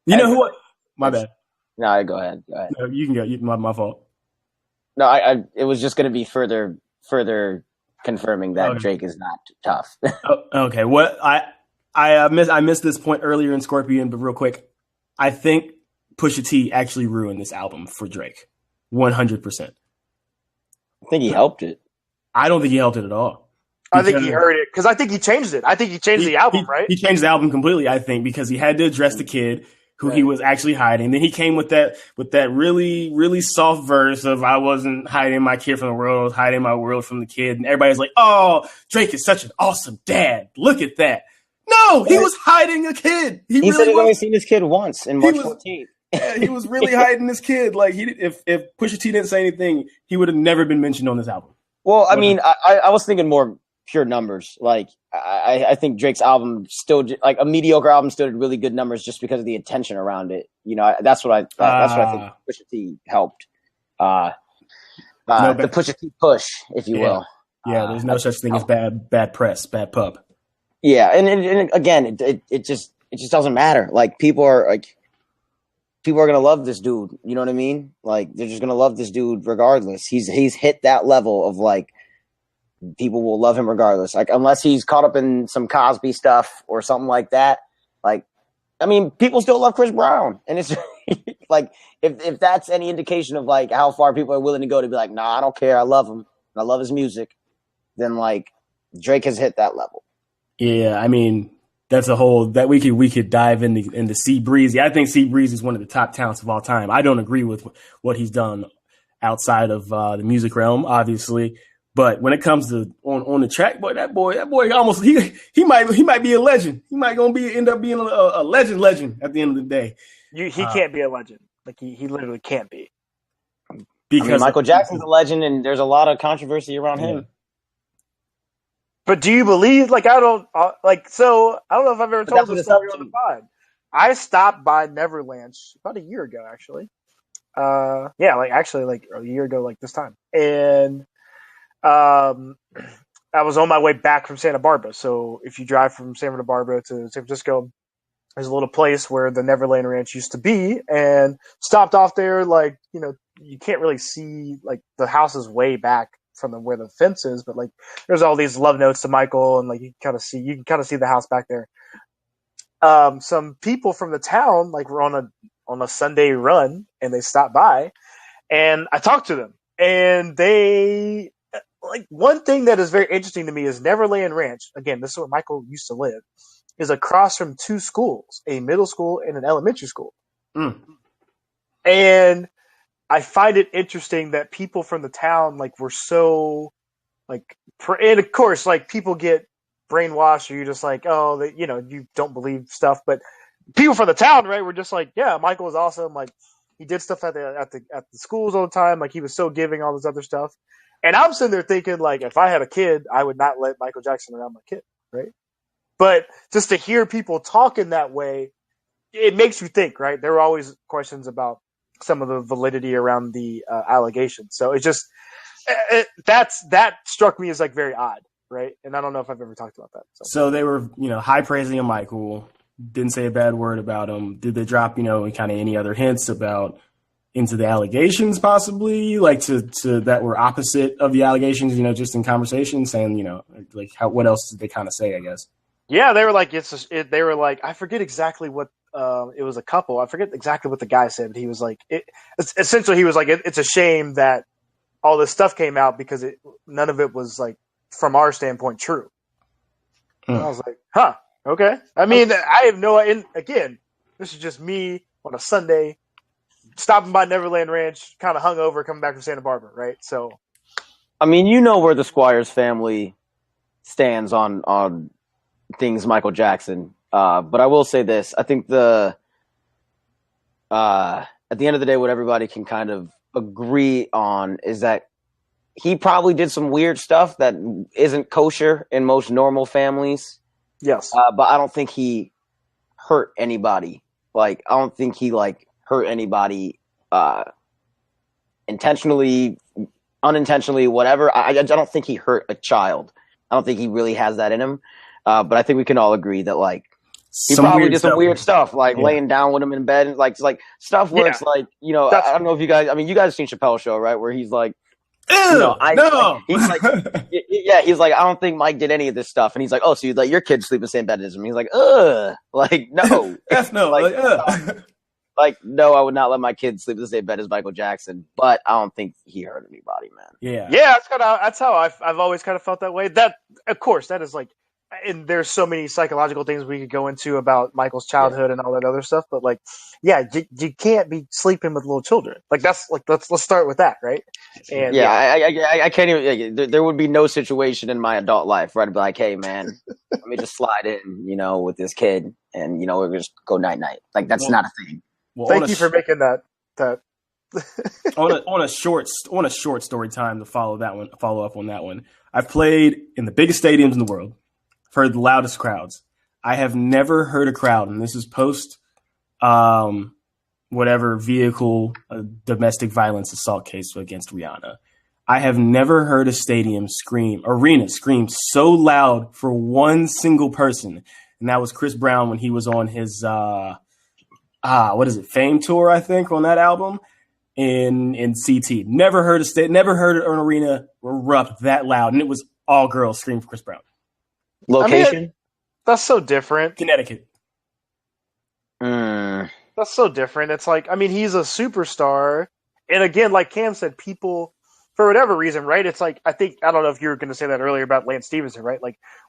A: You know who? My bad.
D: No, go ahead.
A: No, you can go. My fault.
D: No, it was just going to be further confirming that Drake is not tough.
A: Okay. What I missed this point earlier in Scorpion, but real quick, I think Pusha T actually ruined this album for Drake, 100%.
D: I think he helped it.
A: I don't think he helped it at all.
C: I think he heard it because I think he changed it. I think he changed the album, right?
A: He changed the album completely, I think, because he had to address the kid who he was actually hiding. Then he came with that really, really soft verse of I wasn't hiding my kid from the world, I was hiding my world from the kid. And everybody's like, oh, Drake is such an awesome dad. Look at that. No, he was hiding a kid. He really
D: said he'd only seen his kid once in March 14th.
A: Yeah, he was really hiding this kid. Like if Pusha T didn't say anything, he would have never been mentioned on this album.
D: Well, I mean, I was thinking more pure numbers. Like I think Drake's album still, like a mediocre album, still did really good numbers just because of the attention around it. That's what I think Pusha T helped. The Pusha T push, if you will.
A: Yeah, there's no such thing as bad press, bad pub.
D: Yeah, and again, it just doesn't matter. Like people are gonna love this dude. You know what I mean? Like they're just gonna love this dude regardless. He's hit that level of like people will love him regardless. Like unless he's caught up in some Cosby stuff or something like that. Like, I mean, people still love Chris Brown, and it's like if that's any indication of like how far people are willing to go to be like, nah, I don't care. I love him. I love his music. Then like Drake has hit that level.
A: Yeah, I mean. That's a whole that we could dive into C Breezy. I think C Breezy is one of the top talents of all time. I don't agree with what he's done outside of the music realm, obviously, but when it comes to on the track, that boy almost he might be a legend. He might end up being a legend at the end of the day.
C: He can't be a legend. Like he literally can't be.
D: Because Michael Jackson's a legend, and there's a lot of controversy around him.
C: But do you believe? Like I don't So I don't know if I've ever told this story on the pod. I stopped by Neverland about a year ago, actually. Like a year ago, like this time, and I was on my way back from Santa Barbara. So if you drive from Santa Barbara to San Francisco, there's a little place where the Neverland Ranch used to be, and stopped off there. Like you can't really see like the house is way back from where the fence is, but like there's all these love notes to Michael, and like you can kind of see the house back there. Some people from the town like were on a Sunday run, and they stopped by, and I talked to them, and they like one thing that is very interesting to me is Neverland Ranch. Again, this is where Michael used to live, is across from 2 schools, a middle school and an elementary school. And I find it interesting that people from the town like were so like, and of course, like people get brainwashed, or you're just like, oh, you don't believe stuff. But people from the town, right, were just like, yeah, Michael was awesome. Like he did stuff at the schools all the time. Like he was so giving, all this other stuff. And I'm sitting there thinking, like, if I had a kid, I would not let Michael Jackson around my kid, right? But just to hear people talking that way, it makes you think, right? There were always questions about some of the validity around the allegations. So it's just that struck me as like very odd, right? And I don't know if I've ever talked about that.
A: So they were, high praising of Michael. Didn't say a bad word about him. Did they drop, kind of any other hints about into the allegations possibly, like to that were opposite of the allegations, just in conversation, saying, like what else did they kind of say, I guess?
C: Yeah, they were like, they were like, I forget exactly what, it was a couple. I forget exactly what the guy said, but he was like, essentially he was like, it's a shame that all this stuff came out because none of it was like, from our standpoint, true. And I was like, huh, okay. I mean, I have and again, this is just me on a Sunday, stopping by Neverland Ranch, kind of hungover, coming back from Santa Barbara, right? So,
D: I mean, where the Squires family stands on things Michael Jackson. But I will say this. I think at the end of the day, what everybody can kind of agree on is that he probably did some weird stuff that isn't kosher in most normal families.
C: Yes.
D: But I don't think he hurt anybody. Like, I don't think he hurt anybody intentionally, unintentionally, whatever. I don't think he hurt a child. I don't think he really has that in him. But I think we can all agree that he probably did some weird stuff, laying down with him in bed, stuff where it's I don't know if you guys. I mean, you guys have seen Chappelle's show, right? Where he's like,
A: no.
D: He's like, yeah, he's like, I don't think Mike did any of this stuff, and he's like, oh, so you let your kids sleep in the same bed as him? He's like, no,
A: F no,
D: no, I would not let my kids sleep in the same bed as Michael Jackson, but I don't think he hurt anybody, man.
C: Yeah, that's how I've always kind of felt that way. That, of course, that is and there's so many psychological things we could go into about Michael's childhood and all that other stuff, but you can't be sleeping with little children. That's let's start with that, right? And
D: I can't even. There would be no situation in my adult life where I'd be like, hey man, let me just slide in, with this kid, and we're just go night night. That's not a thing.
C: Well, thank you for making that.
A: on a short story time to follow up on that one. I've played in the biggest stadiums in the world. Heard the loudest crowds. I have never heard a crowd, and this is post whatever vehicle domestic violence assault case against Rihanna. I have never heard a arena scream so loud for one single person, and that was Chris Brown when he was on his Fame tour, I think, on that album in CT. Never heard an arena erupt that loud, and it was all girls screaming for Chris Brown.
D: Location?
C: I mean, that's so different.
A: Connecticut.
C: That's so different. It's he's a superstar. And again, like Cam said, people, for whatever reason, right? It's I don't know if you were going to say that earlier about Lance Stevenson, right?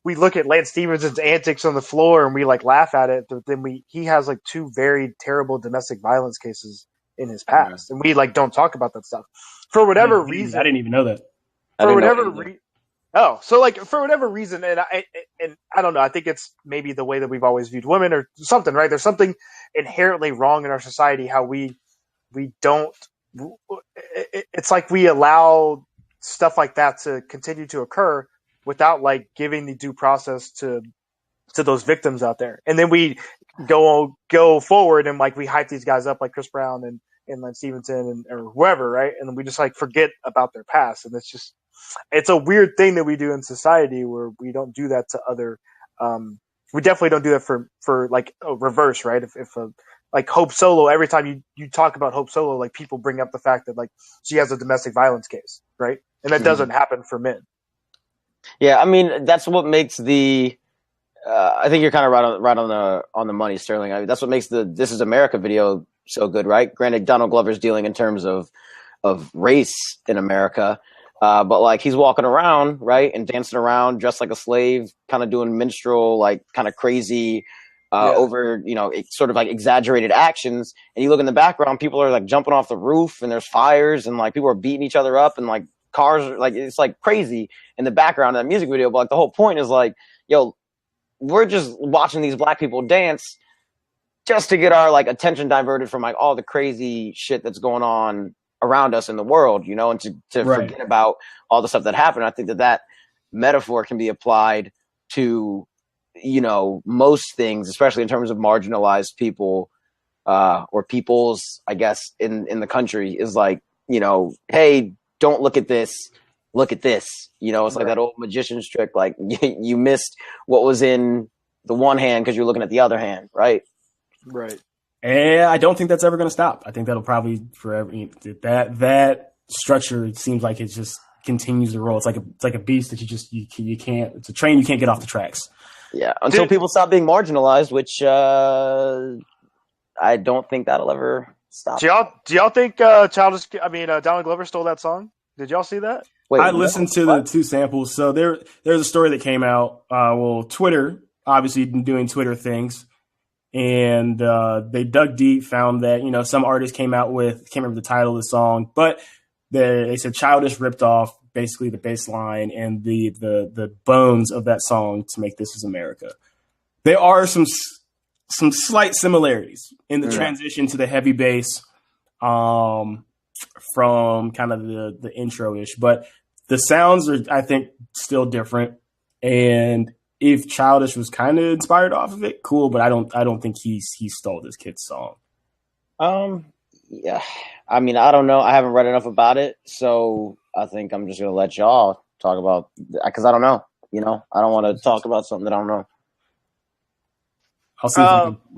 C: We look at Lance Stevenson's antics on the floor and we laugh at it, but then he has two very terrible domestic violence cases in his past. And we don't talk about that stuff. For whatever reason.
A: I didn't even know that.
C: For whatever reason. Oh, so for whatever reason, and I don't know, I think it's maybe the way that we've always viewed women or something, right? There's something inherently wrong in our society how we don't. It's we allow stuff like that to continue to occur without giving the due process to those victims out there, and then we go forward and we hype these guys up like Chris Brown and Lance Stevenson or whoever, right? And then we just forget about their past, and it's a weird thing that we do in society where we don't do that to other. We definitely don't do that for a reverse, right? If Hope Solo, every time you talk about Hope Solo, people bring up the fact that she has a domestic violence case, right? And that doesn't happen for men.
D: Yeah, I mean that's what makes the. I think you're kind of right on the money, Sterling. I mean, that's what makes the "This Is America" video so good, right? Granted, Donald Glover's dealing in terms of race in America. But he's walking around, right, and dancing around dressed like a slave, kind of doing minstrel, kind of crazy, over, sort of exaggerated actions. And you look in the background, people are jumping off the roof, and there's fires, and people are beating each other up, and cars are it's crazy in the background of that music video. But the whole point is yo, we're just watching these black people dance just to get our attention diverted from all the crazy shit that's going on around us in the world, and to forget about all the stuff that happened. I think that metaphor can be applied to most things, especially in terms of marginalized people or peoples, I guess, in the country, is like, hey, don't look at this, look at this. It's like that old magician's trick. Like you missed what was in the one hand because you're looking at the other hand, right?
C: Right.
A: And I don't think that's ever going to stop. I think that'll probably forever. That structure, it seems like it just continues to roll. It's like a beast that you can't. It's a train you can't get off the tracks.
D: Yeah, until people stop being marginalized, which I don't think that'll ever stop.
C: Do y'all think Donald Glover stole that song? Did y'all see that?
D: Wait,
A: I listened to the two samples. So there's a story that came out. Twitter obviously been doing Twitter things. And they dug deep, found that, some artists came out with, can't remember the title of the song, but they said Childish ripped off basically the bass line and the bones of that song to make This Is America. There are some slight similarities in the transition to the heavy bass from kind of the intro-ish, but the sounds are, I think, still different. And if Childish was kind of inspired off of it, cool, but I don't think he stole this kid's song.
D: Yeah. I mean, I don't know. I haven't read enough about it, so I think I'm just gonna let y'all talk about, because I don't know. I don't want to talk about something that I don't know.
A: I'll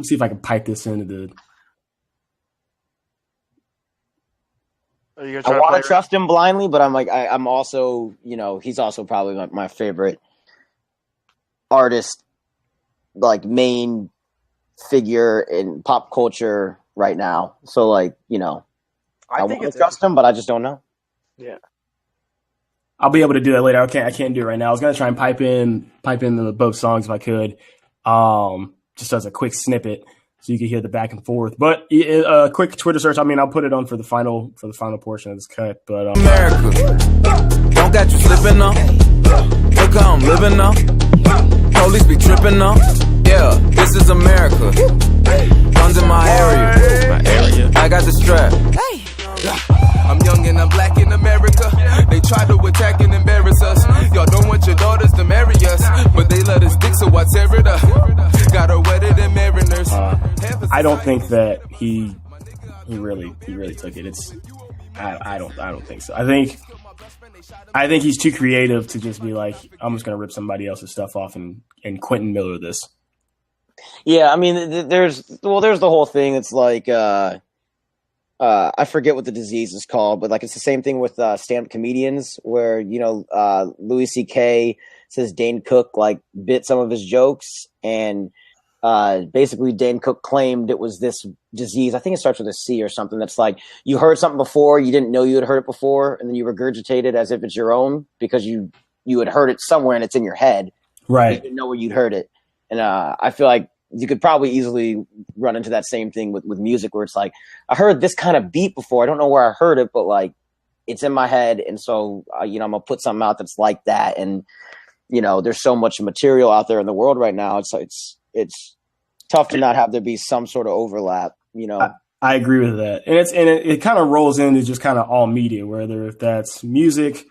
A: see if I can pipe this into the.
D: I want to trust him blindly, but I'm like, I'm also, he's also probably like my favorite artist, like main figure in pop culture right now. So like, I want to trust him, but I just don't know.
C: Yeah.
A: I'll be able to do that later. I can't do it right now. I was gonna try and pipe in both songs if I could, just as a quick snippet, so you could hear the back and forth. But a quick Twitter search. I mean, I'll put it on for the final portion of this cut. But
E: America, don't got you slipping up. Look how I'm living up. Police be tripping up. Yeah, this is America. Guns in my area. I got the strap. I'm young and I'm black in America. They try to attack and embarrass us. Y'all don't want your daughters to marry us, but they let us dick, so I tear it up. Got her wetter than mariners.
A: I don't think that he really took it. I don't think so. I think he's too creative to just be like, I'm just gonna rip somebody else's stuff off and Quentin Miller this.
D: Yeah, I mean, there's the whole thing. It's like I forget what the disease is called, but like it's the same thing with stand-up comedians, where Louis C.K. says Dane Cook like bit some of his jokes, and basically Dane Cook claimed it was this disease. I think it starts with a C or something. That's like you heard something before, you didn't know you had heard it before, and then you regurgitate it as if it's your own because you had heard it somewhere and it's in your head.
A: Right.
D: You didn't know where you'd heard it. And I feel like you could probably easily run into that same thing with music, where it's like, I heard this kind of beat before. I don't know where I heard it, but like it's in my head. And so, I'm going to put something out that's like that. And, there's so much material out there in the world right now. It's tough to not have there be some sort of overlap,
A: I agree with that. And it kind of rolls into just kind of all media, whether if that's music,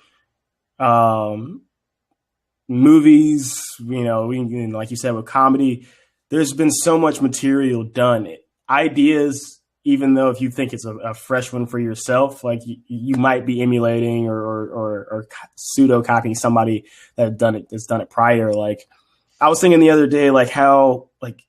A: movies, like you said, with comedy, there's been so much material done. Ideas, even though if you think it's a fresh one for yourself, like you might be emulating or pseudo copying somebody that's done it prior. Like I was thinking the other day, like how like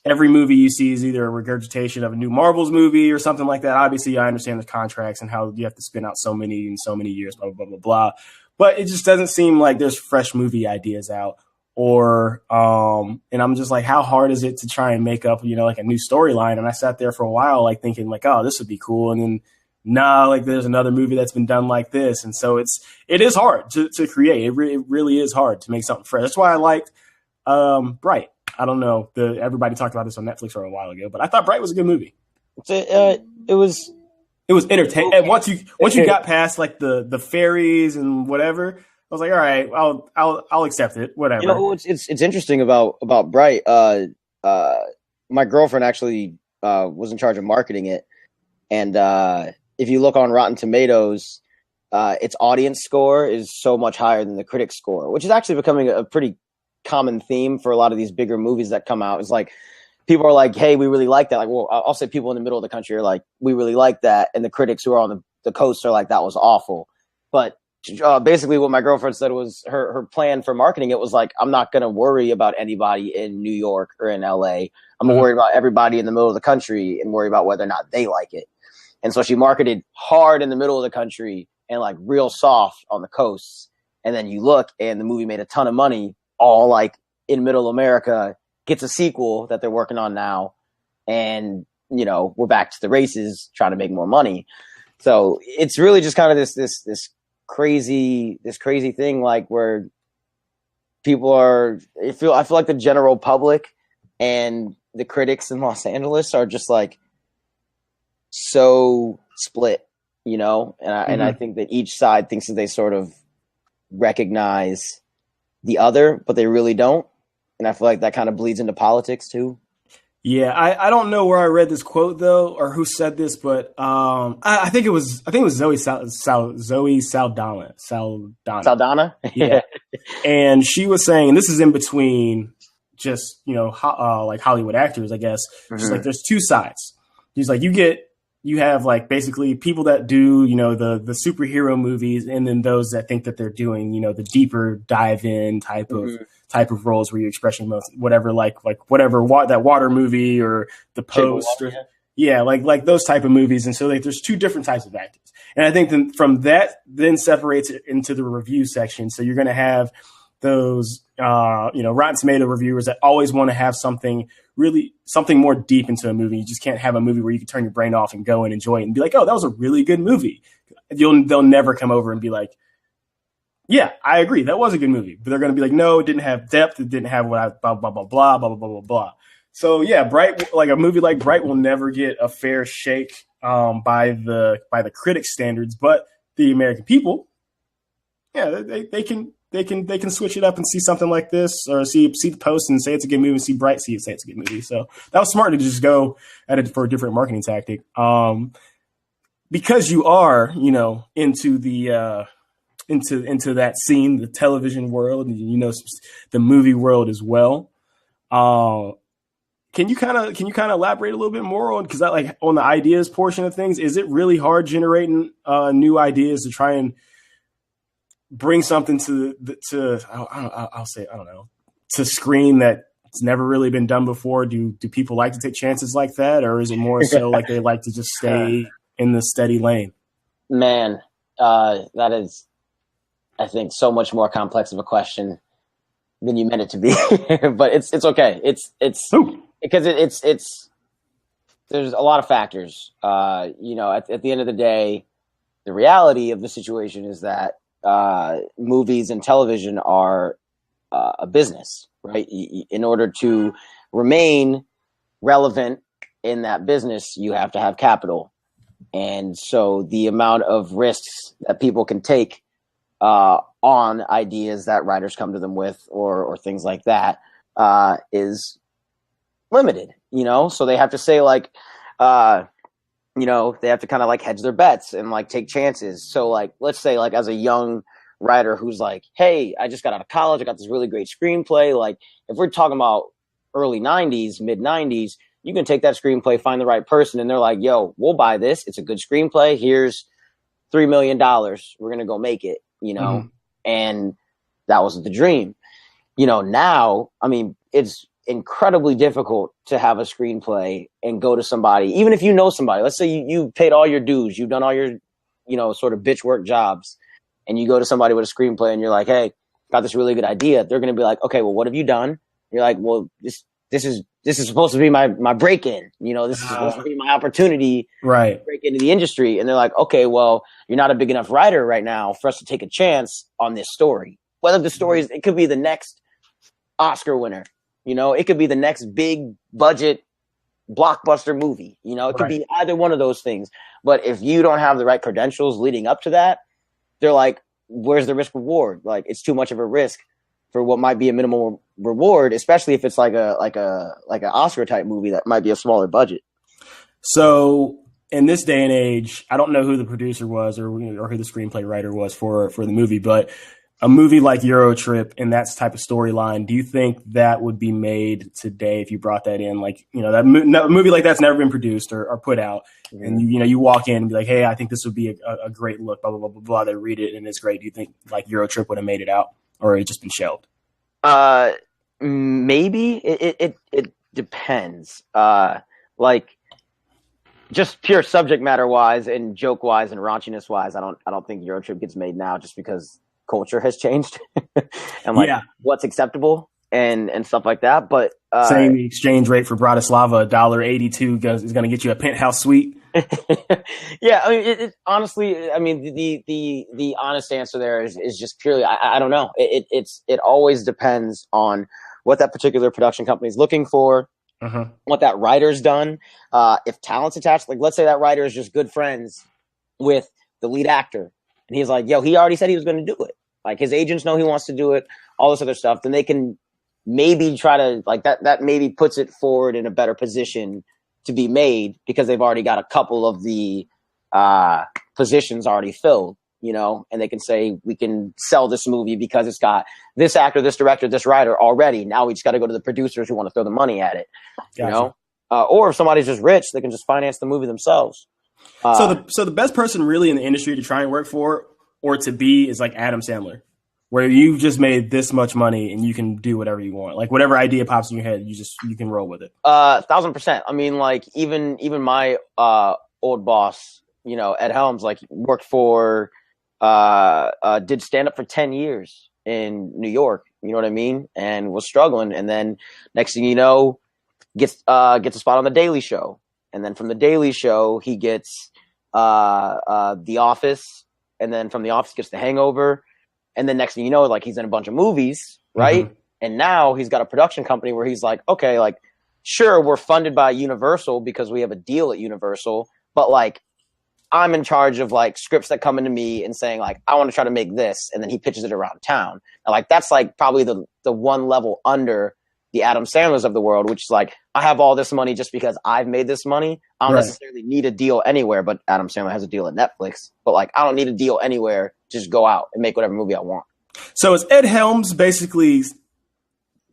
A: every movie you see is either a regurgitation of a new Marvel's movie or something like that. Obviously, I understand the contracts and how you have to spin out so many in so many years, blah, blah, blah, blah, blah. But it just doesn't seem like there's fresh movie ideas out. Or, and I'm just like, how hard is it to try and make up, like a new storyline? And I sat there for a while, like thinking like, oh, this would be cool. And then like there's another movie that's been done like this. And so it is hard to create. It really is hard to make something fresh. That's why I liked, Bright. I don't know. Everybody talked about this on Netflix for a while ago, but I thought Bright was a good movie.
D: It was
A: entertaining. And once you got past like the fairies and whatever, I was like, all right, I'll accept it. Whatever.
D: It's interesting about Bright. My girlfriend actually was in charge of marketing it, and if you look on Rotten Tomatoes, its audience score is so much higher than the critic score, which is actually becoming a pretty common theme for a lot of these bigger movies that come out. Is like people are like, hey, we really like that. Like, well, I'll say people in the middle of the country are like, we really like that. And the critics who are on the coast are like, that was awful. But basically what my girlfriend said was her plan for marketing. It was like, I'm not going to worry about anybody in New York or in LA. I'm going to worry about everybody in the middle of the country and worry about whether or not they like it. And so she marketed hard in the middle of the country and like real soft on the coasts. And then you look and the movie made a ton of money, all like in middle America, gets a sequel that they're working on now. And, you know, we're back to the races trying to make more money. So it's really just kind of this crazy thing, like where people are, I feel like the general public and the critics in Los Angeles are just like so split, you know? And I think that each side thinks that they sort of recognize the other, but they really don't. And I feel like that kind of bleeds into politics too.
A: Yeah, I don't know where I read this quote though, or who said this, but I think it was Zoe Saldana.
D: Saldana?
A: Yeah. And she was saying, and this is in between just, you know, like Hollywood actors, I guess. She's like, there's two sides. She's like, you have like basically people that do, you know, the superhero movies, and then those that think that they're doing, you know, the deeper dive in type of roles where you're expressing whatever, like whatever that water movie or The Post, or like those type of movies. And so like there's two different types of actors. And I think then from that then separates it into the review section. So you're going to have those, you know, Rotten Tomato reviewers that always want to have something more deep into a movie. You just can't have a movie where you can turn your brain off and go and enjoy it and be like, oh, that was a really good movie. They'll never come over and be like, yeah, I agree, that was a good movie. But they're going to be like, no, it didn't have depth. It didn't have blah, blah, blah, blah, blah, blah, blah, blah, blah. So yeah, Bright, like a movie like Bright will never get a fair shake by the critic standards, but the American people, yeah, they can switch it up and see something like this, or see the Post and say it's a good movie, and see Bright say it's a good movie. So that was smart to just go at it for a different marketing tactic. Because you are, you know, into the into that scene, the television world, and you know the movie world as well. Can you kind of elaborate a little bit more on, because like on the ideas portion of things, is it really hard generating new ideas to try and bring something to screen that it's never really been done before? Do people like to take chances like that, or is it more so like they like to just stay in the steady lane?
D: Man, that is, I think, so much more complex of a question than you meant it to be. But it's okay. It's because it's there's a lot of factors. You know, at the end of the day, the reality of the situation is that movies and television are a business, right? In order to remain relevant in that business, you have to have capital. And so the amount of risks that people can take on ideas that writers come to them with, or things like that, is limited, you know? So they have to say like, you know, they have to kind of like hedge their bets and like take chances. So like, let's say like as a young writer who's like, hey, I just got out of college, I got this really great screenplay. Like if we're talking about early 90s, mid 90s, you can take that screenplay, find the right person, and they're like, yo, we'll buy this. It's a good screenplay. Here's $3 million. We're going to go make it, you know? And that was the dream. You know, now, I mean, it's incredibly difficult to have a screenplay and go to somebody, even if you know somebody. Let's say you paid all your dues, you've done all your, you know, sort of bitch work jobs, and you go to somebody with a screenplay and you're like, hey, got this really good idea. They're going to be like, okay, well, what have you done? You're like, well, this is supposed to be my break-in, you know, this is supposed to be my opportunity to break into the industry. And they're like, okay, well, you're not a big enough writer right now for us to take a chance on this story. Whether the story is, it could be the next Oscar winner, you know, it could be the next big budget blockbuster movie, you know, it could be either one of those things. But if you don't have the right credentials leading up to that, they're like, where's the risk reward? Like, it's too much of a risk for what might be a minimal reward, especially if it's like an Oscar type movie that might be a smaller budget.
A: So in this day and age, I don't know who the producer was or who the screenplay writer was for the movie, but a movie like Euro Trip and that type of storyline, do you think that would be made today if you brought that in? Like, that movie like that's never been produced or put out, and you walk in and be like, hey, I think this would be a great look, blah, blah, blah, blah, blah. They read it and it's great. Do you think like Euro Trip would have made it out, or it just been shelved?
D: Maybe it depends. Like just pure subject matter wise and joke wise and raunchiness wise, I don't think Euro Trip gets made now just because culture has changed and like what's acceptable and stuff like that. But
A: same exchange rate for Bratislava, $1.82 is going to get you a penthouse suite.
D: Yeah, I mean, it honestly, I mean, the honest answer there is just purely, I don't know. It always depends on what that particular production company is looking for, what that writer's done, if talent's attached. Like, let's say that writer is just good friends with the lead actor, and he's like, yo, he already said he was going to do it. Like, his agents know he wants to do it, all this other stuff. Then they can maybe try to, like, that maybe puts it forward in a better position to be made because they've already got a couple of the positions already filled, and they can say, we can sell this movie because it's got this actor, this director, this writer already. Now we just got to go to the producers who want to throw the money at it, or if somebody's just rich, they can just finance the movie themselves.
A: So the best person really in the industry to try and work for or to be is like Adam Sandler, where you've just made this much money and you can do whatever you want. Like whatever idea pops in your head, you can roll with it.
D: 1,000%. I mean, like even my old boss, Ed Helms, like worked for did stand up for 10 years in New York. You know what I mean? And was struggling. And then next thing you know, gets a spot on the Daily Show. And then from the Daily Show, he gets The Office. And then from The Office gets The Hangover. And then next thing you know, like he's in a bunch of movies, right? And now he's got a production company where he's like, okay, like, sure, we're funded by Universal because we have a deal at Universal, but like, I'm in charge of like scripts that come into me and saying like, I want to try to make this. And then he pitches it around town. And like, that's like probably the one level under the Adam Sandlers of the world, which is like, I have all this money just because I've made this money. I don't necessarily need a deal anywhere, but Adam Sandler has a deal at Netflix. But like, I don't need a deal anywhere. Just go out and make whatever movie I want.
A: So is Ed Helms basically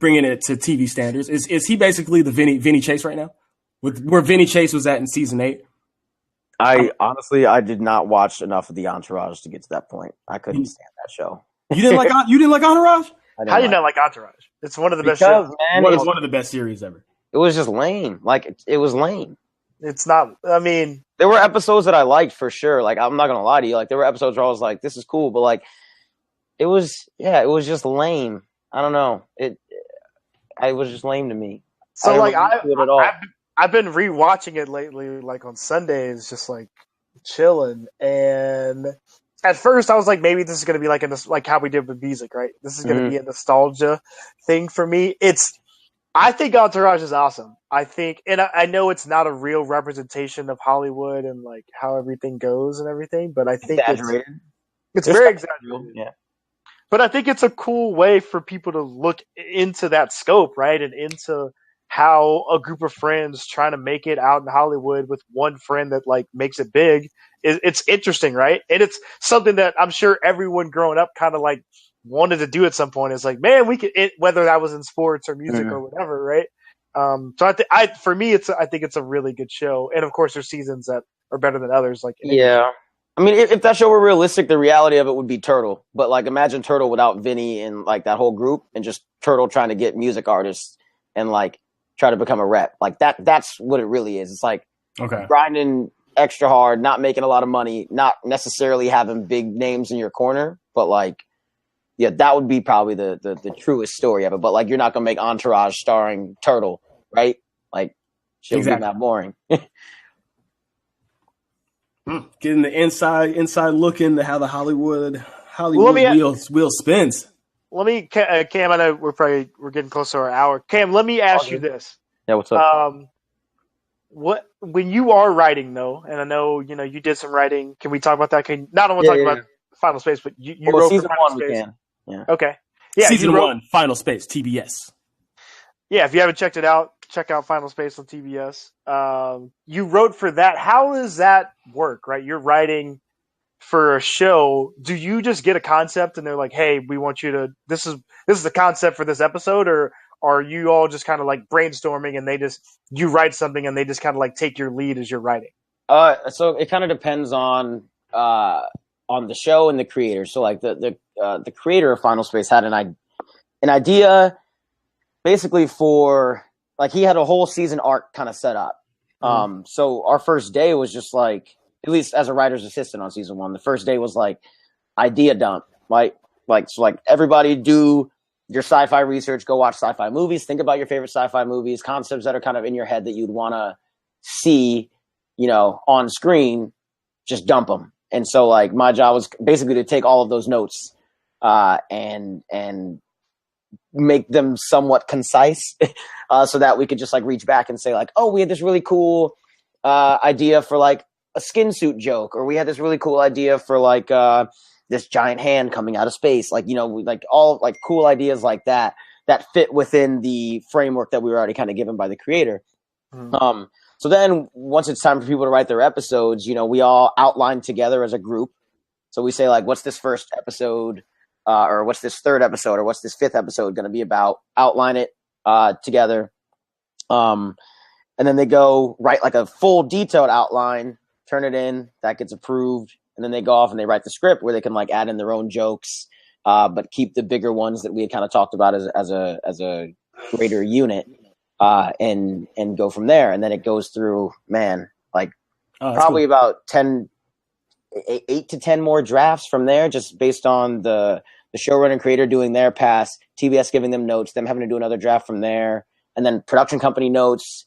A: bringing it to TV standards? Is he basically the Vinny Chase right now? Where Vinny Chase was at in season 8?
D: I did not watch enough of the Entourage to get to that point. I couldn't stand that show.
A: You didn't like Entourage?
C: How do you not like Entourage? It's one of the best shows.
D: Man,
A: it's one of the best series ever.
D: It was just lame. Like, it was lame.
C: It's not, I mean...
D: There were episodes that I liked for sure. Like, I'm not going to lie to you. Like, there were episodes where I was like, this is cool. But, like, it was just lame. I don't know. It was just lame to me.
C: So, like, I've been rewatching it lately, like, on Sundays, just, like, chilling. And... at first, I was like, maybe this is going to be like like how we did with music, right? This is going to be a nostalgia thing for me. I think Entourage is awesome. I think, and I know it's not a real representation of Hollywood and like how everything goes and everything, but I think it's very exaggerated.
D: Yeah.
C: But I think it's a cool way for people to look into that scope, right? And into how a group of friends trying to make it out in Hollywood with one friend that like makes it big. It's interesting, right? And it's something that I'm sure everyone growing up kind of like wanted to do at some point. It's like, man, we could, whether that was in sports or music or whatever, right? So for me, I think it's a really good show. And of course, there's seasons that are better than others. Like,
D: yeah. I mean, if that show were realistic, the reality of it would be Turtle. But like, imagine Turtle without Vinny and like that whole group, and just Turtle trying to get music artists and like try to become a rep. Like that's what it really is. It's like grinding extra hard, not making a lot of money, not necessarily having big names in your corner, but like, yeah, that would be probably the truest story of it. But like, you're not gonna make Entourage starring Turtle, right? Like, shit would be that boring.
A: Getting the inside look into how the Hollywood wheel spins.
C: Let me, Cam. I know we're getting close to our hour. Cam, let me ask you this.
D: Yeah, what's up?
C: When you are writing though, and I know you did some writing. Can we talk about that? Not only talk about Final Space, but you wrote
D: season
C: for Final
D: 1.
C: Space.
D: We can. Yeah.
C: Okay. Yeah.
A: Season 1, Final Space, TBS.
C: Yeah, if you haven't checked it out, check out Final Space on TBS. You wrote for that. How does that work? Right, you're writing for a show, do you just get a concept and they're like, "Hey, we want you to this is the concept for this episode," or are you all just kind of like brainstorming and you write something and they just kind of like take your lead as you're writing?
D: So it kind of depends on the show and the creator. So like the creator of Final Space had an idea basically for like he had a whole season arc kind of set up. So our first day was just like, at least as a writer's assistant on season 1, the first day was like idea dump. Like everybody do your sci-fi research, go watch sci-fi movies, think about your favorite sci-fi movies, concepts that are kind of in your head that you'd want to see, on screen, just dump them. And so like my job was basically to take all of those notes and make them somewhat concise so that we could just like reach back and say like, oh, we had this really cool idea for like a skin suit joke, or we had this really cool idea for like this giant hand coming out of space. Like, like all like cool ideas like that fit within the framework that we were already kind of given by the creator. So then once it's time for people to write their episodes, we all outline together as a group. So we say like, what's this first episode or what's this third episode or what's this fifth episode going to be about? Outline it together. And then they go write like a full detailed outline, turn it in, that gets approved. And then they go off and they write the script where they can like add in their own jokes, but keep the bigger ones that we had kind of talked about as a greater unit. And go from there. And then it goes through, probably cool. About 8 to 10 more drafts from there, just based on the showrunner and creator doing their pass, TBS giving them notes, them having to do another draft from there, and then production company notes,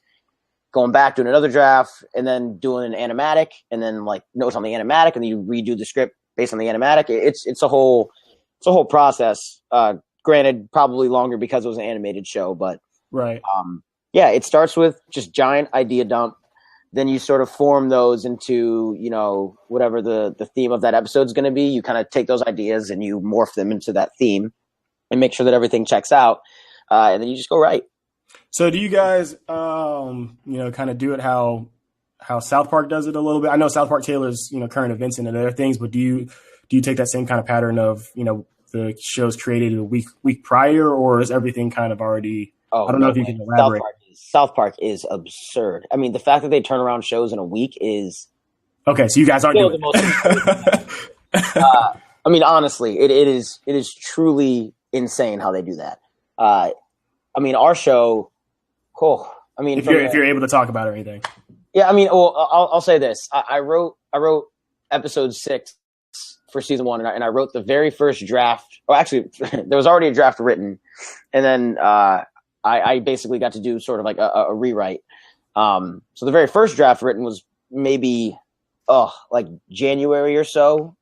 D: going back, doing another draft, and then doing an animatic, and then like notes on the animatic, and then you redo the script based on the animatic. It's a whole process. Granted, probably longer because it was an animated show, but
A: right.
D: Yeah, it starts with just giant idea dump. Then you sort of form those into, whatever the theme of that episode is going to be. You kind of take those ideas and you morph them into that theme and make sure that everything checks out. And then you just go right.
A: So do you guys, kind of do it how South Park does it a little bit? I know South Park tailors, current events and other things, but do you take that same kind of pattern of, the show's created a week prior, or is everything kind of already? I don't know if you can elaborate.
D: South Park is absurd. I mean, the fact that they turn around shows in a week is
A: okay. So you guys aren't doing
D: it. I mean, honestly, it is truly insane how they do that. I mean, our show. Cool. I mean,
A: if you're able to talk about it or anything.
D: Yeah, I mean, well, I'll say this. I wrote episode 6 for season 1, and I wrote the very first draft. Well, actually, there was already a draft written, and then I basically got to do sort of like a rewrite. So the very first draft written was maybe like January or so,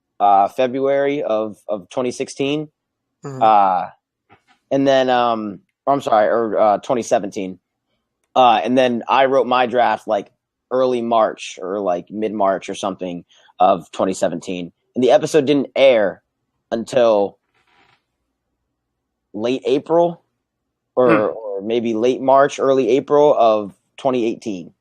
D: February of 2016. Mm-hmm. And then I'm sorry, or 2017. And then I wrote my draft like early March or like mid-March or something of 2017. And the episode didn't air until late April or maybe late March, early April of 2018.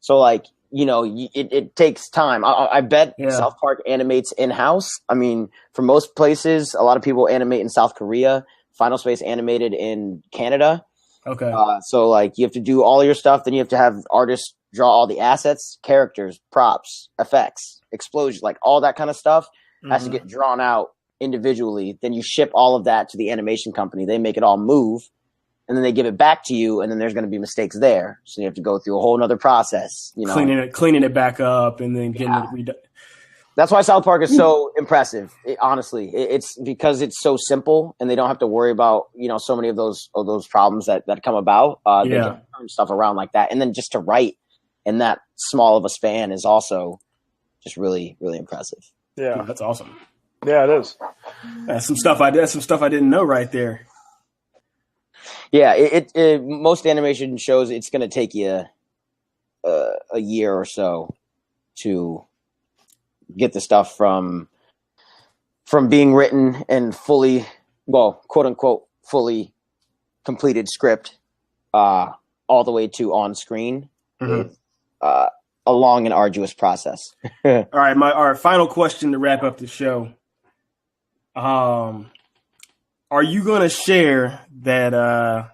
D: So like, it takes time. I bet South Park animates in-house. I mean, for most places, a lot of people animate in South Korea. Final Space animated in Canada.
A: Okay.
D: So like you have to do all your stuff. Then you have to have artists draw all the assets, characters, props, effects, explosions, like all that kind of stuff has to get drawn out individually. Then you ship all of that to the animation company. They make it all move, and then they give it back to you. And then there's going to be mistakes there. So you have to go through a whole nother process,
A: cleaning it back up and then getting it redone.
D: That's why South Park is so impressive. Honestly, it's because it's so simple, and they don't have to worry about so many of those problems that come about. They can turn stuff around like that, and then just to write in that small of a span is also just really, really impressive.
C: Yeah,
A: that's awesome.
C: Yeah, it is.
A: That's some stuff I didn't know right there.
D: Yeah, it most animation shows it's going to take you a year or so to get the stuff from being written and fully, well, quote unquote, fully completed script all the way to on screen. Mm-hmm. a long and arduous process.
A: All right, our final question to wrap up the show. Are you gonna share that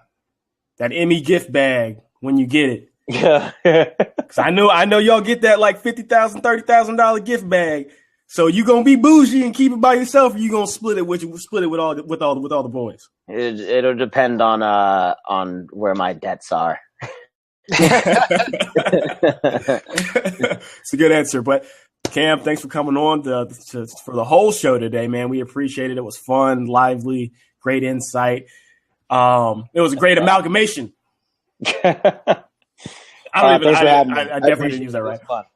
A: Emmy gift bag when you get it?
D: Yeah.
A: Cause I know y'all get that like $50,000, $30,000 gift bag. So you gonna be bougie and keep it by yourself, or you gonna split it with all the boys?
D: It'll depend on where my debts are.
A: It's a good answer, but Cam, thanks for coming on for the whole show today, man. We appreciate it. It was fun, lively, great insight. It was a great amalgamation. I definitely didn't use that right.
D: But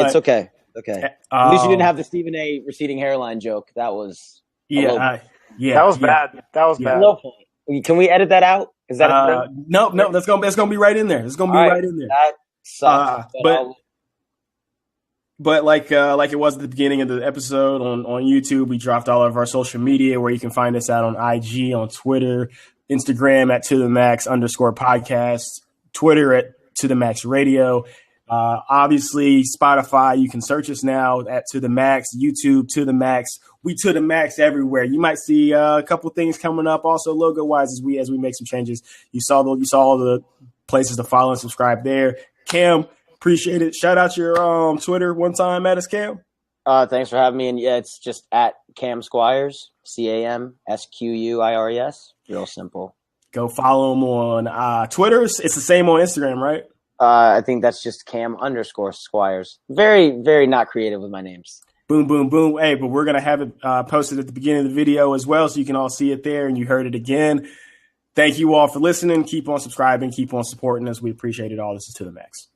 A: It's
D: okay. Okay. At least you didn't have the Stephen A. receding hairline joke. That was
C: That was bad. That was bad.
D: low point. Can we edit that out? Is that
A: no? That's gonna be right in there. It's gonna be right in there.
D: That sucks.
A: But like it was at the beginning of the episode on YouTube, we dropped all of our social media where you can find us out on IG, on Twitter, Instagram at @ToTheMax_podcast, Twitter at @ToTheMax Radio. Obviously, Spotify, you can search us now at To The Max, YouTube To The Max. We To The Max everywhere. You might see a couple things coming up, also logo wise as we make some changes. You saw all the places to follow and subscribe there. Cam, appreciate it. Shout out your Twitter one time at us, Cam.
D: Thanks for having me. And yeah, it's just at Cam Squires, CAMSQUIRES. Real simple.
A: Go follow him on Twitter. It's the same on Instagram, right?
D: I think that's just Cam_Squires. Very, very not creative with my names.
A: Boom, boom, boom. Hey, but we're going to have it posted at the beginning of the video as well, so you can all see it there, and you heard it again. Thank you all for listening. Keep on subscribing. Keep on supporting us. We appreciate it all. This is To The Max.